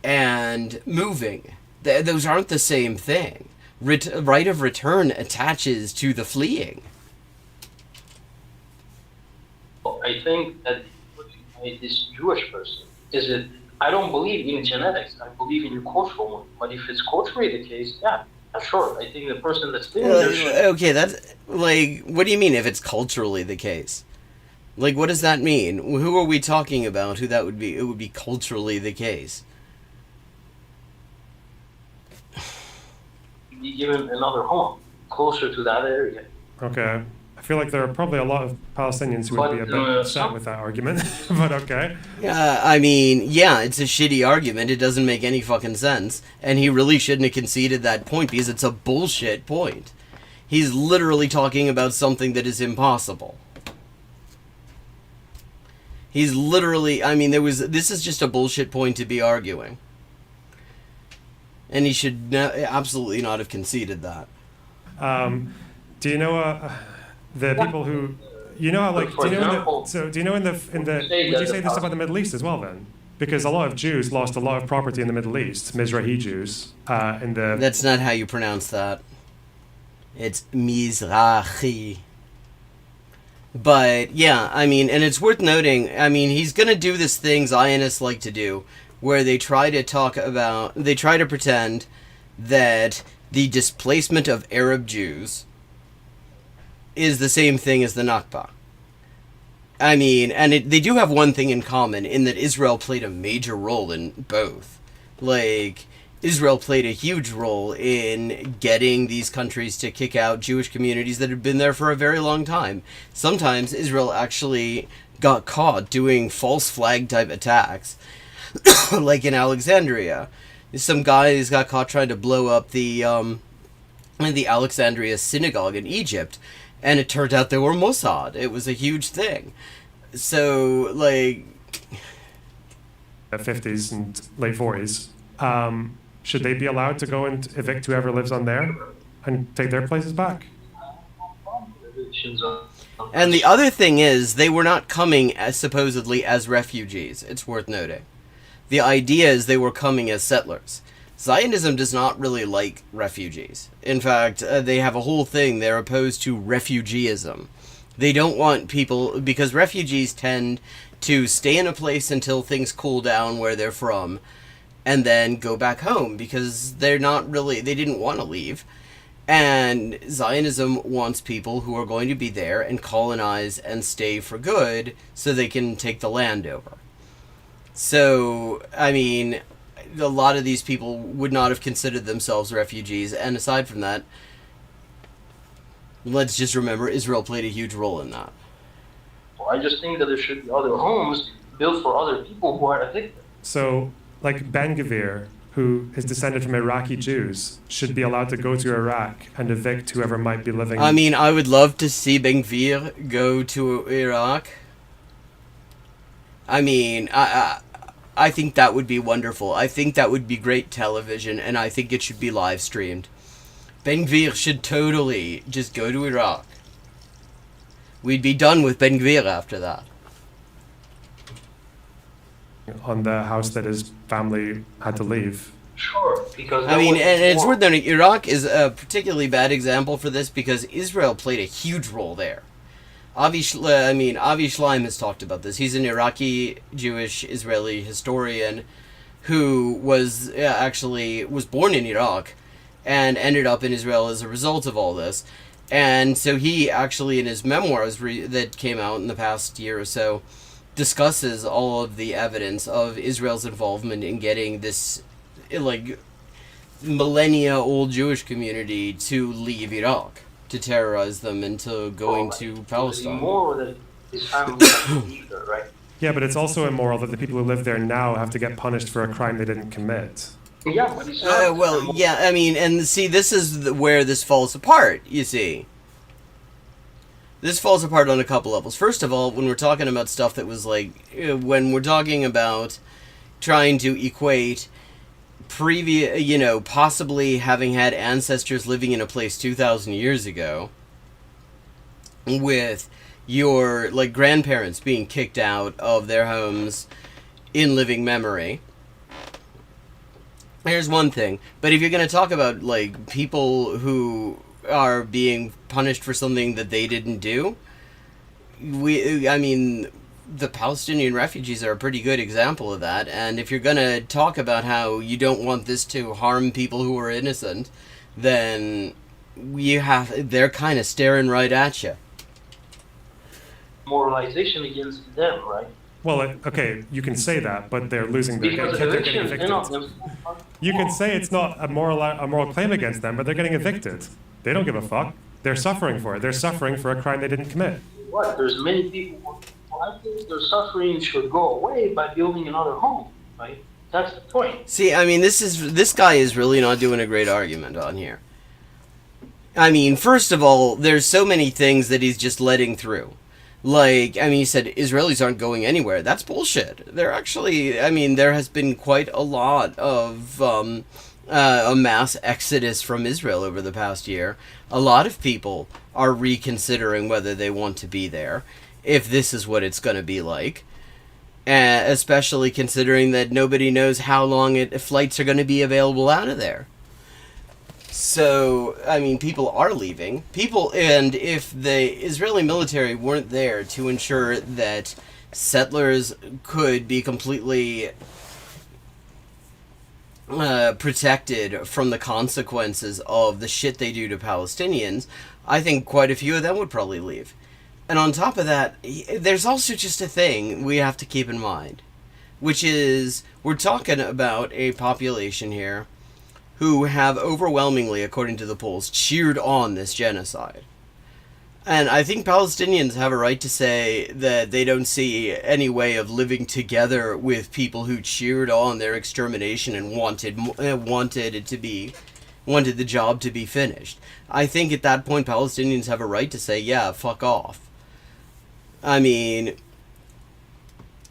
and moving. Those aren't the same thing. Right of return attaches to the fleeing. I think that this Jewish person is that I don't believe in genetics. I believe in your cultural one. But if it's culturally the case, yeah, sure. I think the person that's living there should. Okay, that's what do you mean if it's culturally the case? What does that mean? Who are we talking about? Who that would be? It would be culturally the case. Be given another home closer to that area. Okay. I feel like there are probably a lot of Palestinians who would be a bit upset with that argument, but okay. I mean, yeah, it's a shitty argument. It doesn't make any fucking sense. And he really shouldn't have conceded that point because it's a bullshit point. He's literally talking about something that is impossible. He's literally, I mean, this is just a bullshit point to be arguing. And he should absolutely not have conceded that. Do you know the people who, you know, like, do you know in the, would you say this about the Middle East as well then? Because a lot of Jews lost a lot of property in the Middle East, Mizrahi Jews, in the... That's not how you pronounce that. It's Mizrahi. But, yeah, I mean, and it's worth noting, I mean, he's going to do this thing Zionists like to do, where they try to pretend that the displacement of Arab Jews is the same thing as the Nakba. I mean, and they do have one thing in common, in that Israel played a major role in both. Like, Israel played a huge role in getting these countries to kick out Jewish communities that had been there for a very long time. Sometimes Israel actually got caught doing false flag type attacks, like in Alexandria. Some guys got caught trying to blow up the Alexandria synagogue in Egypt, and it turned out they were Mossad. It was a huge thing. So, like... The 50s and late 40s. Should they be allowed to go and evict whoever lives on there and take their places back? And the other thing is, they were not coming as supposedly as refugees. It's worth noting. The idea is they were coming as settlers. Zionism does not really like refugees. In fact, they have a whole thing. They're opposed to refugeeism. They don't want people, because refugees tend to stay in a place until things cool down where they're from, and then go back home, because they didn't want to leave. And Zionism wants people who are going to be there and colonize and stay for good so they can take the land over. So, I mean, a lot of these people would not have considered themselves refugees, and aside from that, let's just remember Israel played a huge role in that. Well, I just think that there should be other homes built for other people who are evicted. So, like Ben-Gvir, who is descended from Iraqi Jews, should be allowed to go to Iraq and evict whoever might be living... I mean, I would love to see Ben-Gvir go to Iraq. I mean, I think that would be wonderful. I think that would be great television, and I think it should be live streamed. Ben-Gvir should totally just go to Iraq. We'd be done with Ben-Gvir after that. On the house that his family had to leave. Sure, because... I mean, and it's worth noting, Iraq is a particularly bad example for this because Israel played a huge role there. Avi Shleim has talked about this. He's an Iraqi Jewish Israeli historian who was born in Iraq and ended up in Israel as a result of all this. And so he actually, in his memoirs that came out in the past year or so, discusses all of the evidence of Israel's involvement in getting this, like, millennia-old Jewish community to leave Iraq, to terrorize them into going to Palestine. Right? Yeah, but it's also immoral that the people who live there now have to get punished for a crime they didn't commit. Yeah, but it's not... well, yeah, I mean, and see, this is where this falls apart, you see. This falls apart on a couple levels. First of all, when we're talking about stuff that was like, when we're talking about trying to equate possibly having had ancestors living in a place 2,000 years ago with your, like, grandparents being kicked out of their homes in living memory. Here's one thing. But if you're going to talk about, like, people who are being punished for something that they didn't do, the Palestinian refugees are a pretty good example of that. And if you're going to talk about how you don't want this to harm people who are innocent, then they're kind of staring right at you. Moralization against them, right? Well, okay, you can say that, but they're losing their... They're getting evicted. You can say it's not a moral claim against them, but they're getting evicted. They don't give a fuck. They're suffering for it. They're suffering for a crime they didn't commit. What? There's many people. I think their suffering should go away by building another home, right? That's the point. See, I mean, this guy is really not doing a great argument on here. I mean, first of all, there's so many things that he's just letting through. Like, I mean, he said Israelis aren't going anywhere. That's bullshit. They're actually, I mean, there has been quite a lot of a mass exodus from Israel over the past year. A lot of people are reconsidering whether they want to be there, if this is what it's going to be like. Especially considering that nobody knows how long flights are going to be available out of there. So, I mean, people are leaving. And if the Israeli military weren't there to ensure that settlers could be completely protected from the consequences of the shit they do to Palestinians, I think quite a few of them would probably leave. And on top of that, there's also just a thing we have to keep in mind, which is we're talking about a population here who have overwhelmingly, according to the polls, cheered on this genocide. And I think Palestinians have a right to say that they don't see any way of living together with people who cheered on their extermination and wanted the job to be finished. I think at that point Palestinians have a right to say, yeah, fuck off. I mean,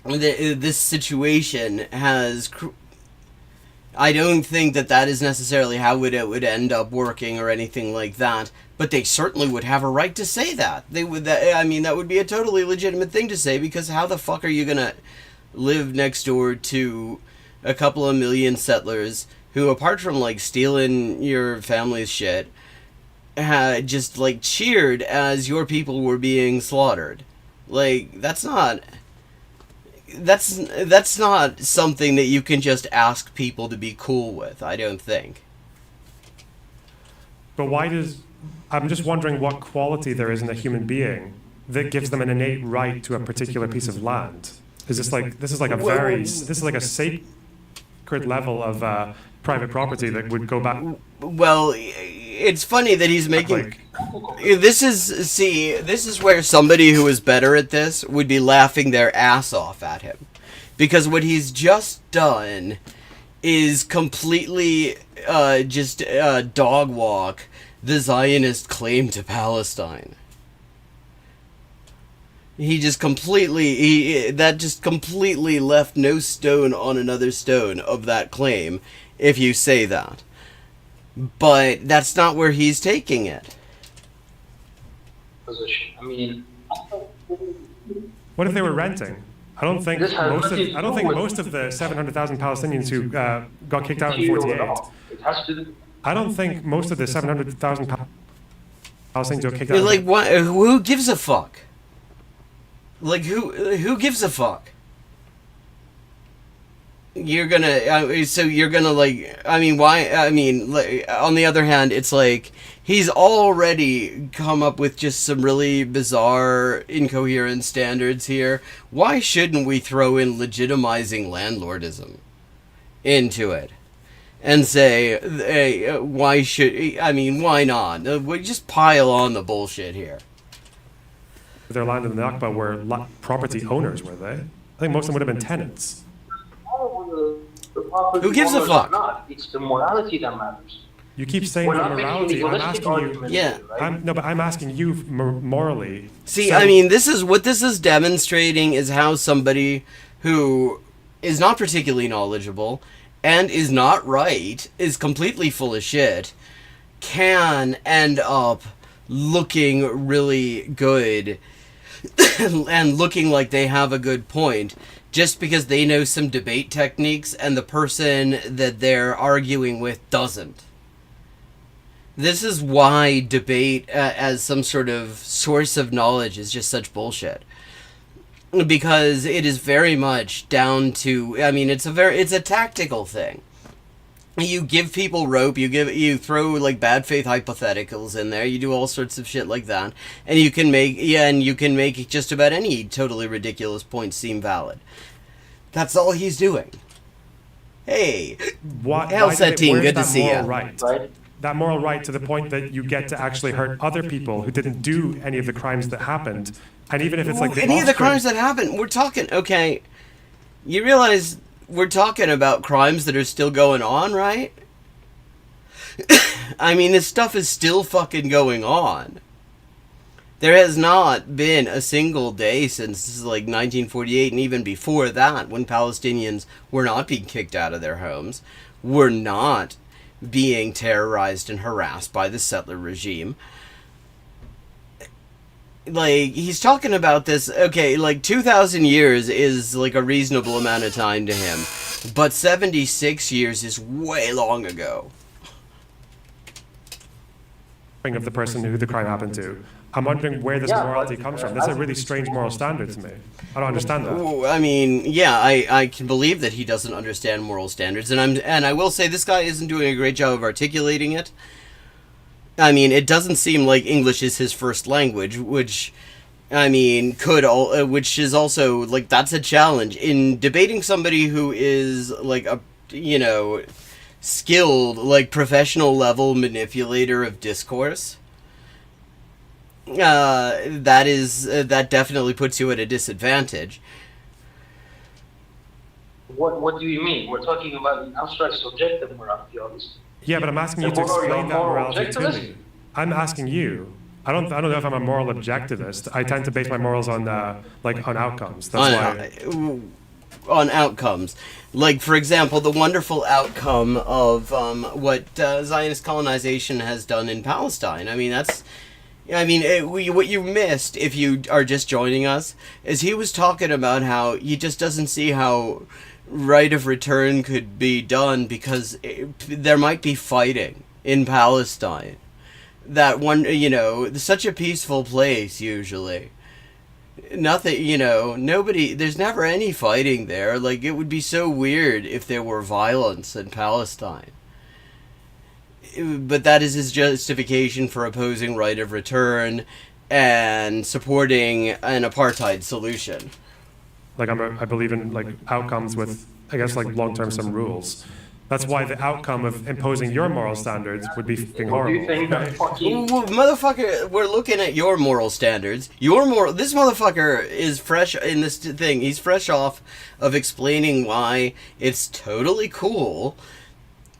this situation has... I don't think that is necessarily how it would end up working or anything like that, but they certainly would have a right to say that. I mean, that would be a totally legitimate thing to say, because how the fuck are you gonna live next door to a couple of million settlers who, apart from, like, stealing your family's shit, just, like, cheered as your people were being slaughtered? Like, that's not something that you can just ask people to be cool with, I don't think. But I'm just wondering what quality there is in a human being that gives them an innate right to a particular piece of land. This is like a sacred level of private property that would go back. Well, it's funny that he's making... This is where somebody who is better at this would be laughing their ass off at him. Because what he's just done is completely dog walk the Zionist claim to Palestine. That just completely left no stone on another stone of that claim, if you say that. But that's not where he's taking it. Position. I mean, what if they were renting? I don't think most of the 700,000 Palestinians who got kicked out in '48. I don't think most of the 700,000 Palestinians who got kicked out. Like, what? Who gives a fuck? Like, who gives a fuck? You're gonna like, I mean, why? I mean, like, on the other hand, it's like he's already come up with just some really bizarre, incoherent standards here. Why shouldn't we throw in legitimizing landlordism into it and say, hey, why not? We just pile on the bullshit here. Their land in the Nakba were property owners, were they? I think most of them would have been tenants. Who gives a fuck? It's the morality that matters. You keep saying the morality. I'm asking you. Yeah. But I'm asking you morally. See, I mean, this is demonstrating is how somebody who is not particularly knowledgeable and is not right, is completely full of shit, can end up looking really good and looking like they have a good point just because they know some debate techniques and the person that they're arguing with doesn't. This is why debate as some sort of source of knowledge is just such bullshit. Because it is very much down to, I mean, it's a tactical thing. You give people rope, you throw like bad faith hypotheticals in there, you do all sorts of shit like that, and you can make just about any totally ridiculous point seem valid. That's all he's doing. Hey, Hellset team, good to see you. Right. that moral right to the point that you get to actually hurt other people who didn't do any of the crimes that happened. And even if it's like any of the crimes that happened, we're talking, okay, you realize we're talking about crimes that are still going on, right? I mean, this stuff is still fucking going on. There has not been a single day since like 1948, and even before that, when Palestinians were not being kicked out of their homes, were not being terrorized and harassed by the settler regime. Like, he's talking about this, okay, like 2,000 years is like a reasonable amount of time to him, but 76 years is way long ago. Of the person who the crime happened to. I'm wondering where this morality comes from. That's a really strange moral standard to me. I don't understand that. I mean, yeah, I can believe that he doesn't understand moral standards, and I will say this guy isn't doing a great job of articulating it. I mean, it doesn't seem like English is his first language, which, I mean, which is also, like, that's a challenge. In debating somebody who is, like, a, you know, skilled, like, professional level manipulator of discourse, that definitely puts you at a disadvantage. What do you mean? We're talking about an abstract subjective morality, obviously. Yeah, but I'm asking you to explain that morality to me. I'm asking you. I don't know if I'm a moral objectivist. I tend to base my morals on on outcomes. That's why. On outcomes, like for example, the wonderful outcome of what Zionist colonization has done in Palestine. I mean, what you missed if you are just joining us is he was talking about how he just doesn't see how right of return could be done because there might be fighting in Palestine. That one, you know, such a peaceful place usually. Nothing, you know, nobody, there's never any fighting there. Like, it would be so weird if there were violence in Palestine. But that is his justification for opposing right of return and supporting an apartheid solution. Like, I believe in, like, outcomes with, I guess, like, long-term some rules. That's why the outcome of imposing your moral standards would be fucking horrible. Motherfucker, we're looking at your moral standards. This motherfucker is fresh in this thing. He's fresh off of explaining why it's totally cool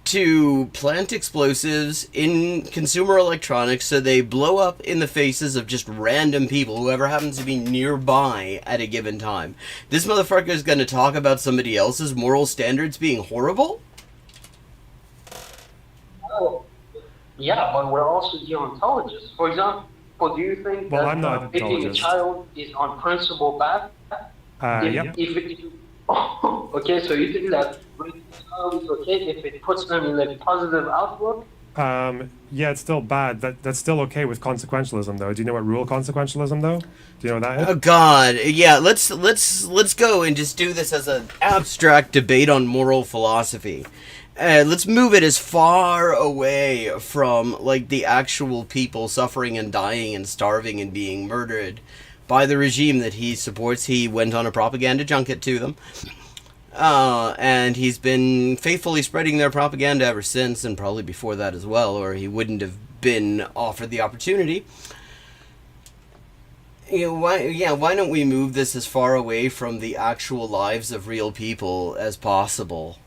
to plant explosives in consumer electronics so they blow up in the faces of just random people, whoever happens to be nearby at a given time. This motherfucker is going to talk about somebody else's moral standards being horrible? Yeah, but we're also deontologists. For example, do you think that picking a child is on principle bad? Yep. Okay, so you think that raising a child is okay if it puts them in a positive outlook? Yeah, it's still bad. That's still okay with consequentialism, though. Do you know what rule consequentialism, though? Do you know what that is? Oh God, yeah. Let's go and just do this as an abstract debate on moral philosophy. Let's move it as far away from, like, the actual people suffering and dying and starving and being murdered by the regime that he supports. He went on a propaganda junket to them. And he's been faithfully spreading their propaganda ever since, and probably before that as well, or he wouldn't have been offered the opportunity. You know, why don't we move this as far away from the actual lives of real people as possible?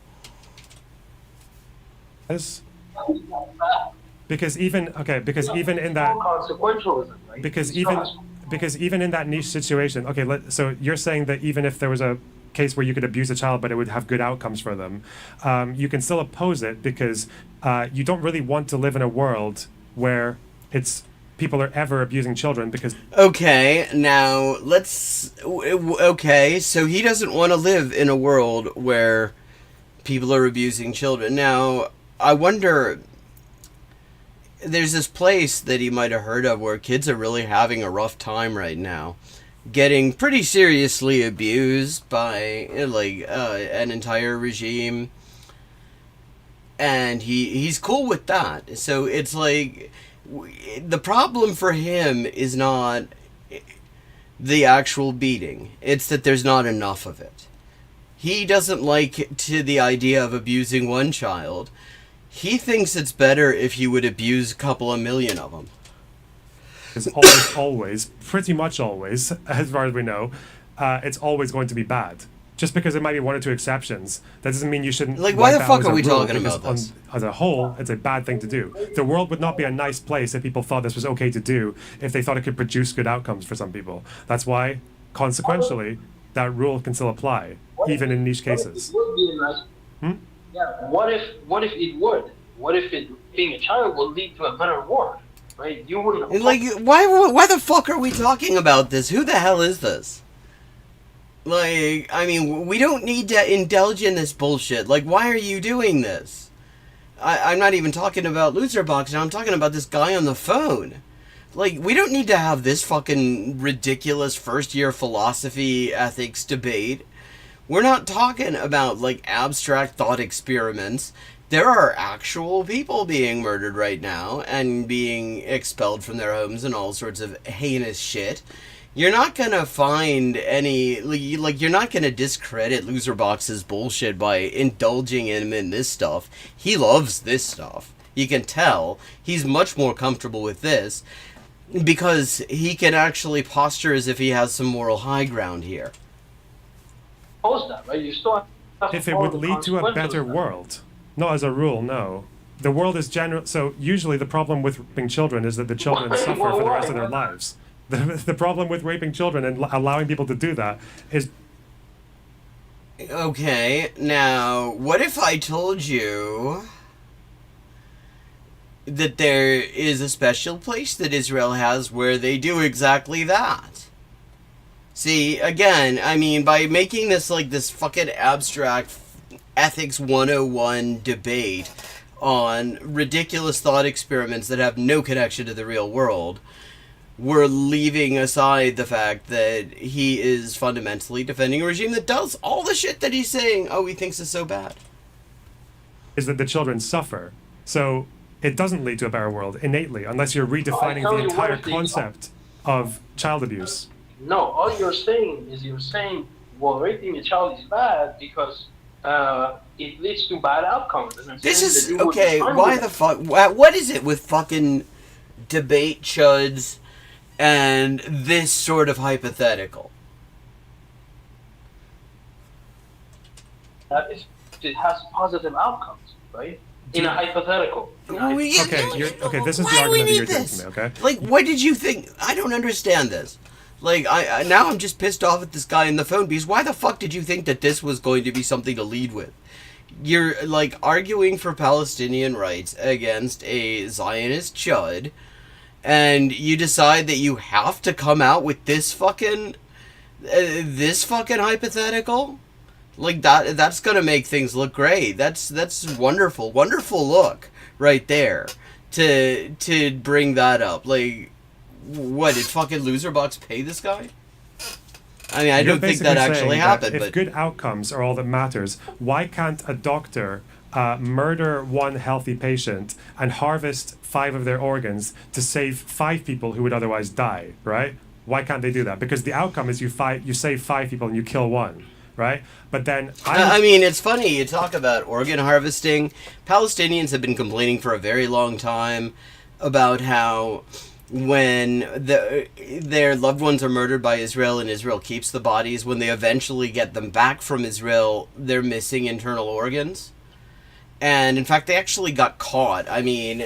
Because even in that consequentialism, right? because even in that niche situation, okay, so you're saying that even if there was a case where you could abuse a child but it would have good outcomes for them, you can still oppose it because you don't really want to live in a world where people are ever abusing children because... Okay, now so he doesn't want to live in a world where people are abusing children. Now, I wonder, there's this place that he might have heard of where kids are really having a rough time right now, getting pretty seriously abused by an entire regime, and he's cool with that. So it's like, the problem for him is not the actual beating, it's that there's not enough of it. He doesn't like the idea of abusing one child. He thinks it's better if you would abuse a couple of million of them. Is always, pretty much always, as far as we know, it's always going to be bad. Just because there might be one or two exceptions, that doesn't mean you shouldn't. Like, why the wipe fuck out as are a we rule, talking because about this? As a whole, it's a bad thing to do. The world would not be a nice place if people thought this was okay to do, if they thought it could produce good outcomes for some people. That's why, consequentially, that rule can still apply, even in niche cases. It would be a nice. Yeah. What if it would? What if being a child would lead to a better world? Right? You wouldn't. Like, why the fuck are we talking about this? Who the hell is this? Like, I mean, we don't need to indulge in this bullshit. Like, why are you doing this? I'm not even talking about Loserbox now. I'm talking about this guy on the phone. Like, we don't need to have this fucking ridiculous first-year philosophy ethics debate. We're not talking about, like, abstract thought experiments. There are actual people being murdered right now and being expelled from their homes and all sorts of heinous shit. You're not gonna find any, like, you're not gonna discredit Loserbox's bullshit by indulging him in this stuff. He loves this stuff. You can tell he's much more comfortable with this because he can actually posture as if he has some moral high ground here. Post that, right? You still have to If it follow would the lead to a consequences better of that. world. Not as a rule, no. The world is general. So usually the problem with raping children is that the children suffer for the rest of their lives. The problem with raping children and allowing people to do that is... Okay, now, what if I told you that there is a special place that Israel has where they do exactly that? See, again, I mean, by making this like this fucking abstract ethics 101 debate on ridiculous thought experiments that have no connection to the real world, we're leaving aside the fact that he is fundamentally defending a regime that does all the shit that he's saying, oh, he thinks is so bad. Is that the children suffer. So it doesn't lead to a better world innately, unless you're redefining the entire concept of child abuse. No, all you're saying is well, raping a child is bad because it leads to bad outcomes. And This is, okay, why the fuck, what is it with fucking debate chuds and this sort of hypothetical? That is, it has positive outcomes, right? In a hypothetical. Okay, this is the argument that you're doing to me, okay? Like, what did you think? I don't understand this. Like, I now I'm just pissed off at this guy on the phone because why the fuck did you think that this was going to be something to lead with? You're, like, arguing for Palestinian rights against a Zionist chud, and you decide that you have to come out with this fucking hypothetical? Like, that's gonna make things look great. That's wonderful look right there to bring that up. Like, what, did fucking Loserbox pay this guy? I mean, I don't think that actually happened. If good outcomes are all that matters, why can't a doctor murder one healthy patient and harvest 5 of their organs to save 5 people who would otherwise die, right? Why can't they do that? Because the outcome is you save 5 people and you kill 1, right? But then... I mean, it's funny, you talk about organ harvesting. Palestinians have been complaining for a very long time about how when their loved ones are murdered by Israel and Israel keeps the bodies, when they eventually get them back from Israel, they're missing internal organs. And in fact, they actually got caught. I mean,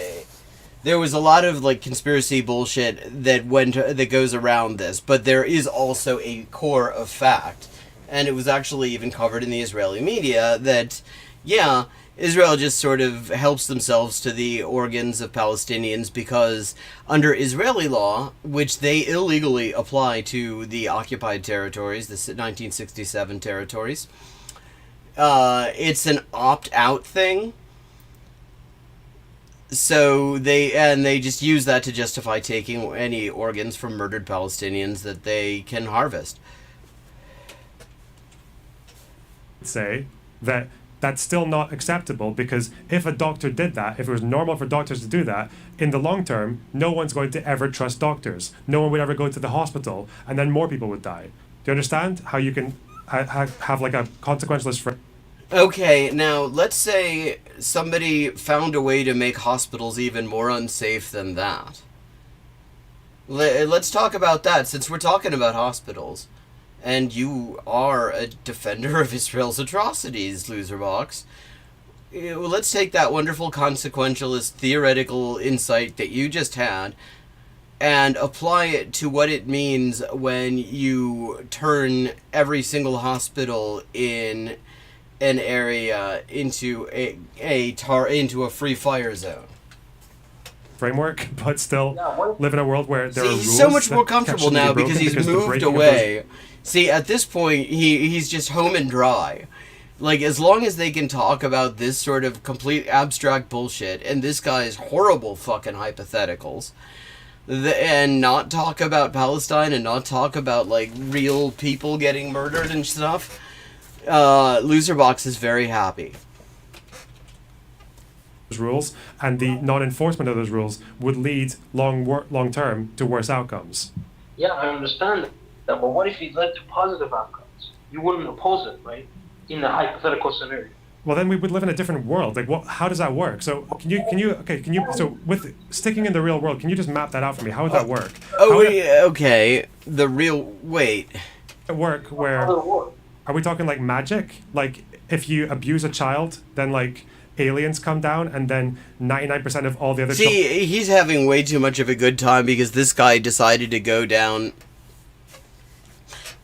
there was a lot of like conspiracy bullshit that goes around this, but there is also a core of fact, and it was actually even covered in the Israeli media that, yeah, Israel just sort of helps themselves to the organs of Palestinians because under Israeli law, which they illegally apply to the occupied territories, the 1967 territories, it's an opt-out thing. So they just use that to justify taking any organs from murdered Palestinians that they can harvest. Say that that's still not acceptable, because if a doctor did that, if it was normal for doctors to do that, in the long term, no one's going to ever trust doctors. No one would ever go to the hospital, and then more people would die. Do you understand how you can have like a consequentialist Okay, now let's say somebody found a way to make hospitals even more unsafe than that. Let's talk about that, since we're talking about hospitals. And you are a defender of Israel's atrocities, Loserbox. Let's take that wonderful consequentialist theoretical insight that you just had and apply it to what it means when you turn every single hospital in an area into into a free fire zone. Framework, but still live in a world where there are rules. He's so much more comfortable now because he's moved away. See, at this point, he's just home and dry. Like, as long as they can talk about this sort of complete abstract bullshit and this guy's horrible fucking hypotheticals, and not talk about Palestine and not talk about, like, real people getting murdered and stuff, Loserbox is very happy. Rules, and the non-enforcement of those rules would lead long term to worse outcomes. Yeah, I understand that, but what if it led to positive outcomes? You wouldn't oppose it, right? In the hypothetical scenario. Well, then we would live in a different world. Like, what? How does that work? So, can you? So, with sticking in the real world, can you just map that out for me? How would that work? Okay. The real work where? Are we talking like magic? Like, if you abuse a child, then like aliens come down, and then 99% of all the other. He's having way too much of a good time because this guy decided to go down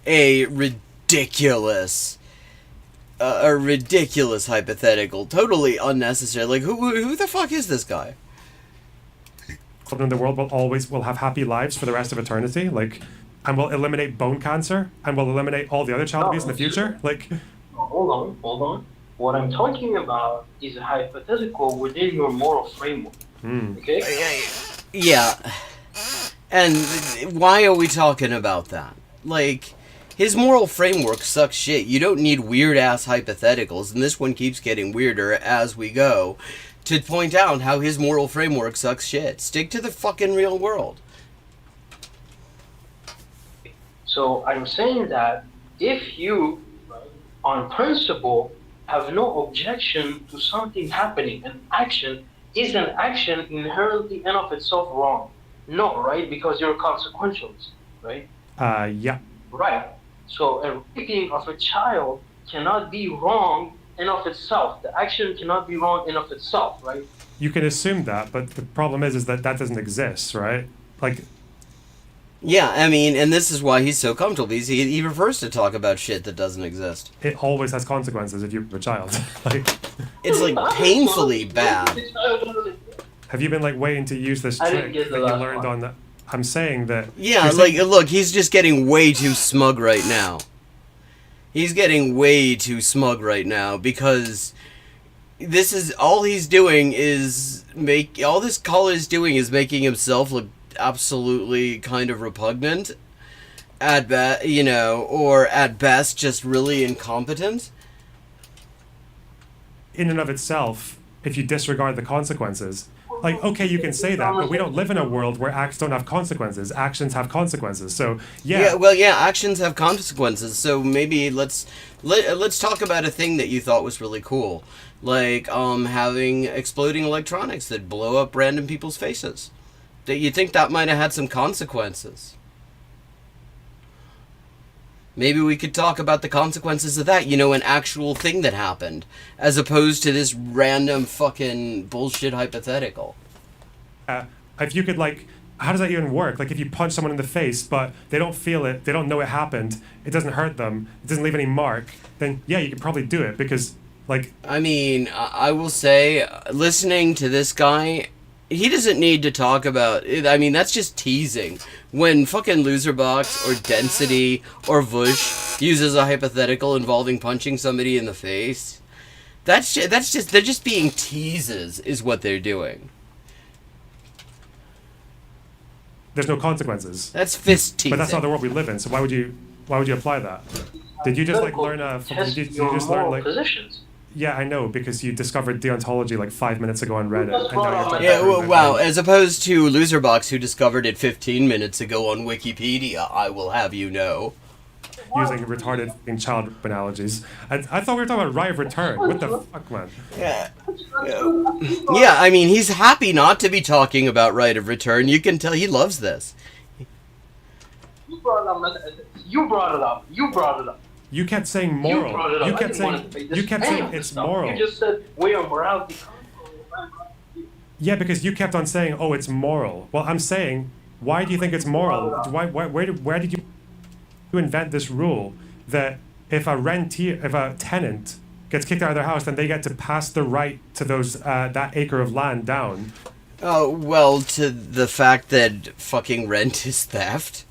a ridiculous hypothetical, totally unnecessary. Like, who the fuck is this guy? Children in the world will have happy lives for the rest of eternity, like, and will eliminate bone cancer, and will eliminate all the other child abuse in the future. Like, hold on. What I'm talking about is a hypothetical within your moral framework. Okay? Yeah. And why are we talking about that? Like, his moral framework sucks shit. You don't need weird-ass hypotheticals, and this one keeps getting weirder as we go, to point out how his moral framework sucks shit. Stick to the fucking real world. So I'm saying that if you, on principle, have no objection to something happening, an action is an action inherently in of itself wrong. No, right? Because you're a consequentialist, right? Yeah. Right. So a raping of a child cannot be wrong in of itself. The action cannot be wrong in of itself, right? You can assume that, but the problem is that doesn't exist, right? Like. Yeah, I mean, and this is why he's so comfortable. He prefers to talk about shit that doesn't exist. It always has consequences if you're a child. Like, it's like painfully bad. Have you been like waiting to use this trick that you learned on the? I'm saying that. Yeah, like, look, he's just getting way too smug right now. He's getting way too smug right now because this is all he's doing is all this caller is doing is making himself look absolutely kind of repugnant at best, or at best just really incompetent. In and of itself, if you disregard the consequences, like, okay, you can say that, but we don't live in a world where acts don't have consequences. Actions have consequences. So actions have consequences. So maybe let's talk about a thing that you thought was really cool, like having exploding electronics that blow up random people's faces. That you think that might have had some consequences. Maybe we could talk about the consequences of that, an actual thing that happened, as opposed to this random fucking bullshit hypothetical. If you could, like, how does that even work? Like, if you punch someone in the face, but they don't feel it, they don't know it happened, it doesn't hurt them, it doesn't leave any mark, then yeah, you could probably do it, because, like... I mean, I will say, listening to this guy... He doesn't need to talk about it. I mean, that's just teasing. When fucking Loserbox or Density or Vush uses a hypothetical involving punching somebody in the face, they're just being teases, is what they're doing. There's no consequences. That's fist teasing. But that's not the world we live in. So why would you apply that? Did you just like learn Did you just learn like positions? Yeah, I know, because you discovered deontology like 5 minutes ago on Reddit. And now you're wow, as opposed to Loserbox, who discovered it 15 minutes ago on Wikipedia, I will have you know. using retarded fucking child analogies. I thought we were talking about right of return. What the fuck, man? Yeah. Yeah, I mean, he's happy not to be talking about right of return. You can tell he loves this. You brought it up. You kept saying moral. You kept saying it's moral. You just said where morality comes from. Yeah, because you kept on saying, "Oh, it's moral." Well, I'm saying, why do you think it's moral? Where did you invent this rule that if a tenant gets kicked out of their house, then they get to pass the right to those that acre of land down? Oh, well, to the fact that fucking rent is theft.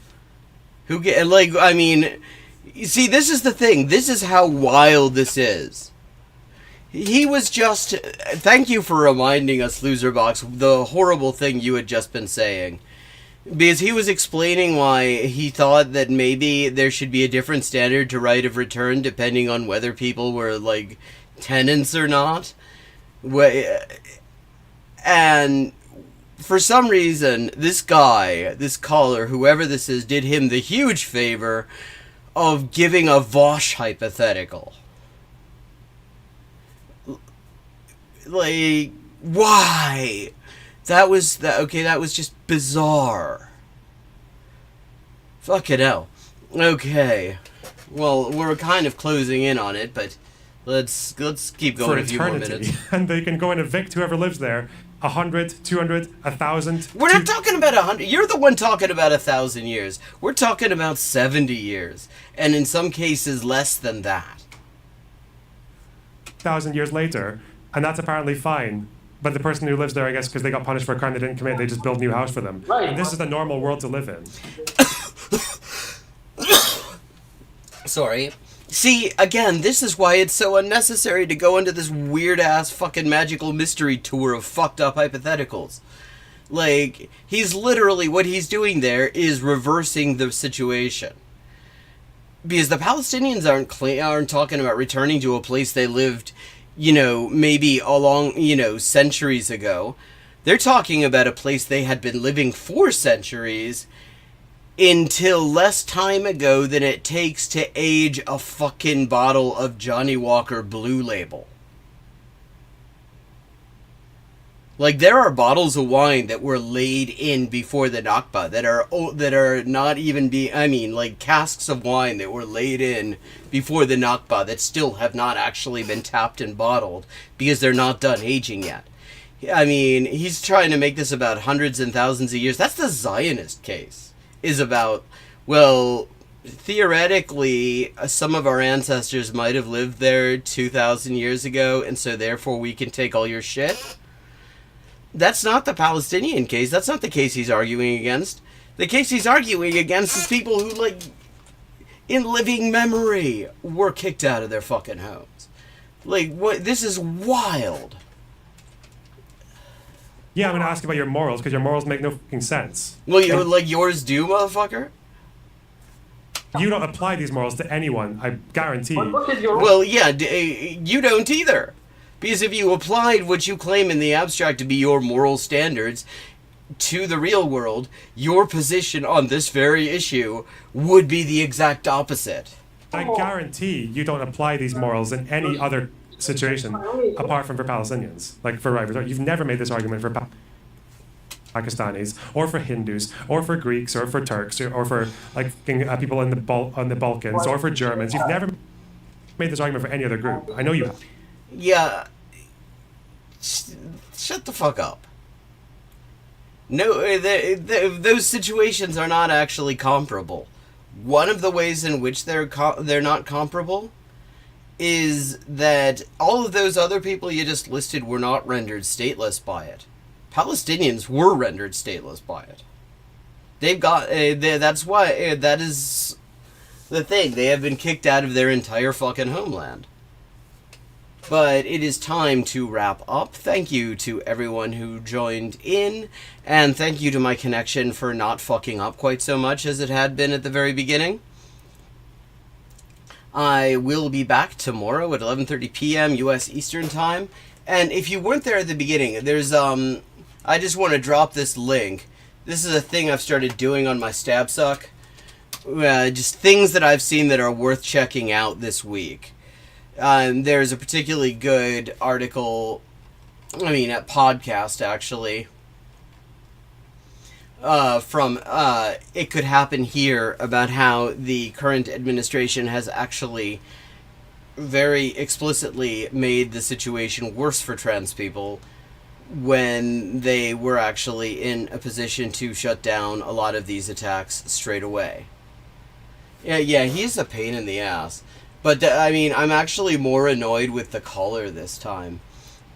I mean, you see, this is the thing. This is how wild this is. He was just... Thank you for reminding us, Loserbox, the horrible thing you had just been saying. Because he was explaining why he thought that maybe there should be a different standard to right of return depending on whether people were, like, tenants or not. And for some reason, this guy, this caller, whoever this is, did him the huge favor of giving a Vosh hypothetical. Like, why? That was just bizarre. Fucking hell. Okay. Well, we're kind of closing in on it, but let's keep going a few more minutes. And they can go and evict whoever lives there. 100, 200, 1,000. We're not talking about 100. You're the one talking about 1,000 years. We're talking about 70 years. And in some cases, less than that. 1,000 years later, and that's apparently fine. But the person who lives there, I guess, because they got punished for a crime they didn't commit, they just build a new house for them. Right. And this is the normal world to live in. Sorry. See, again, this is why it's so unnecessary to go into this weird-ass fucking magical mystery tour of fucked up hypotheticals. Like, he's literally, what he's doing there is reversing the situation. Because the Palestinians aren't talking about returning to a place they lived, you know, maybe along, you know, centuries ago. They're talking about a place they had been living for centuries until less time ago than it takes to age a fucking bottle of Johnny Walker Blue Label. Like, there are bottles of wine that were laid in before the Nakba that are not even like casks of wine that were laid in before the Nakba that still have not actually been tapped and bottled because they're not done aging yet. I mean, he's trying to make this about hundreds and thousands of years. That's the Zionist case. Is about, well, theoretically, some of our ancestors might have lived there 2,000 years ago, and so therefore we can take all your shit. That's not the Palestinian case. That's not the case he's arguing against. The case he's arguing against is people who, like, in living memory, were kicked out of their fucking homes. Like, what? This is wild. Yeah, I'm going to ask about your morals, because your morals make no fucking sense. Well, you're like yours do, motherfucker? You don't apply these morals to anyone, I guarantee. Well, yeah, you don't either. Because if you applied what you claim in the abstract to be your moral standards to the real world, your position on this very issue would be the exact opposite. I guarantee you don't apply these morals in any other situation apart from for Palestinians, like for right return. You've never made this argument for Pakistanis or for Hindus or for Greeks or for Turks or for like people on the Balkans or for Germans. You've never made this argument for any other group. I know you have. Yeah, shut the fuck up. No, those situations are not actually comparable. One of the ways in which they're not comparable is that all of those other people you just listed were not rendered stateless by it. Palestinians were rendered stateless by it. They've got that's why that is the thing. They have been kicked out of their entire fucking homeland. But it is time to wrap up. Thank you to everyone who joined in, and thank you to my connection for not fucking up quite so much as it had been at the very beginning. I will be back tomorrow at 11:30 p.m. U.S. Eastern Time. And if you weren't there at the beginning, there's, I just want to drop this link. This is a thing I've started doing on my Stabsuck, just things that I've seen that are worth checking out this week. There's a particularly good article, a podcast actually, from It Could Happen Here, about how the current administration has actually very explicitly made the situation worse for trans people when they were actually in a position to shut down a lot of these attacks straight away. Yeah, he's a pain in the ass. But, I'm actually more annoyed with the caller this time.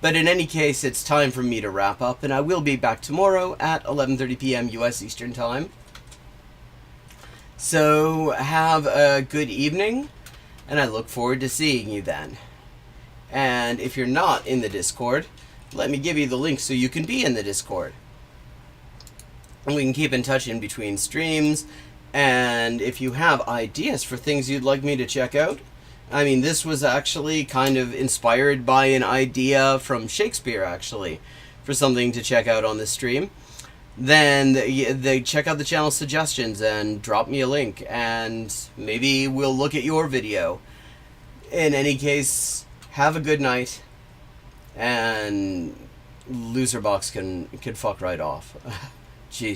But in any case, it's time for me to wrap up, and I will be back tomorrow at 11:30 p.m. U.S. Eastern Time. So, have a good evening, and I look forward to seeing you then. And if you're not in the Discord, let me give you the link so you can be in the Discord. And we can keep in touch in between streams, and if you have ideas for things you'd like me to check out, this was actually kind of inspired by an idea from Shakespeare, actually, for something to check out on this stream, then they check out the channel suggestions and drop me a link, and maybe we'll look at your video. In any case, have a good night, and Loserbox can fuck right off. Jeez.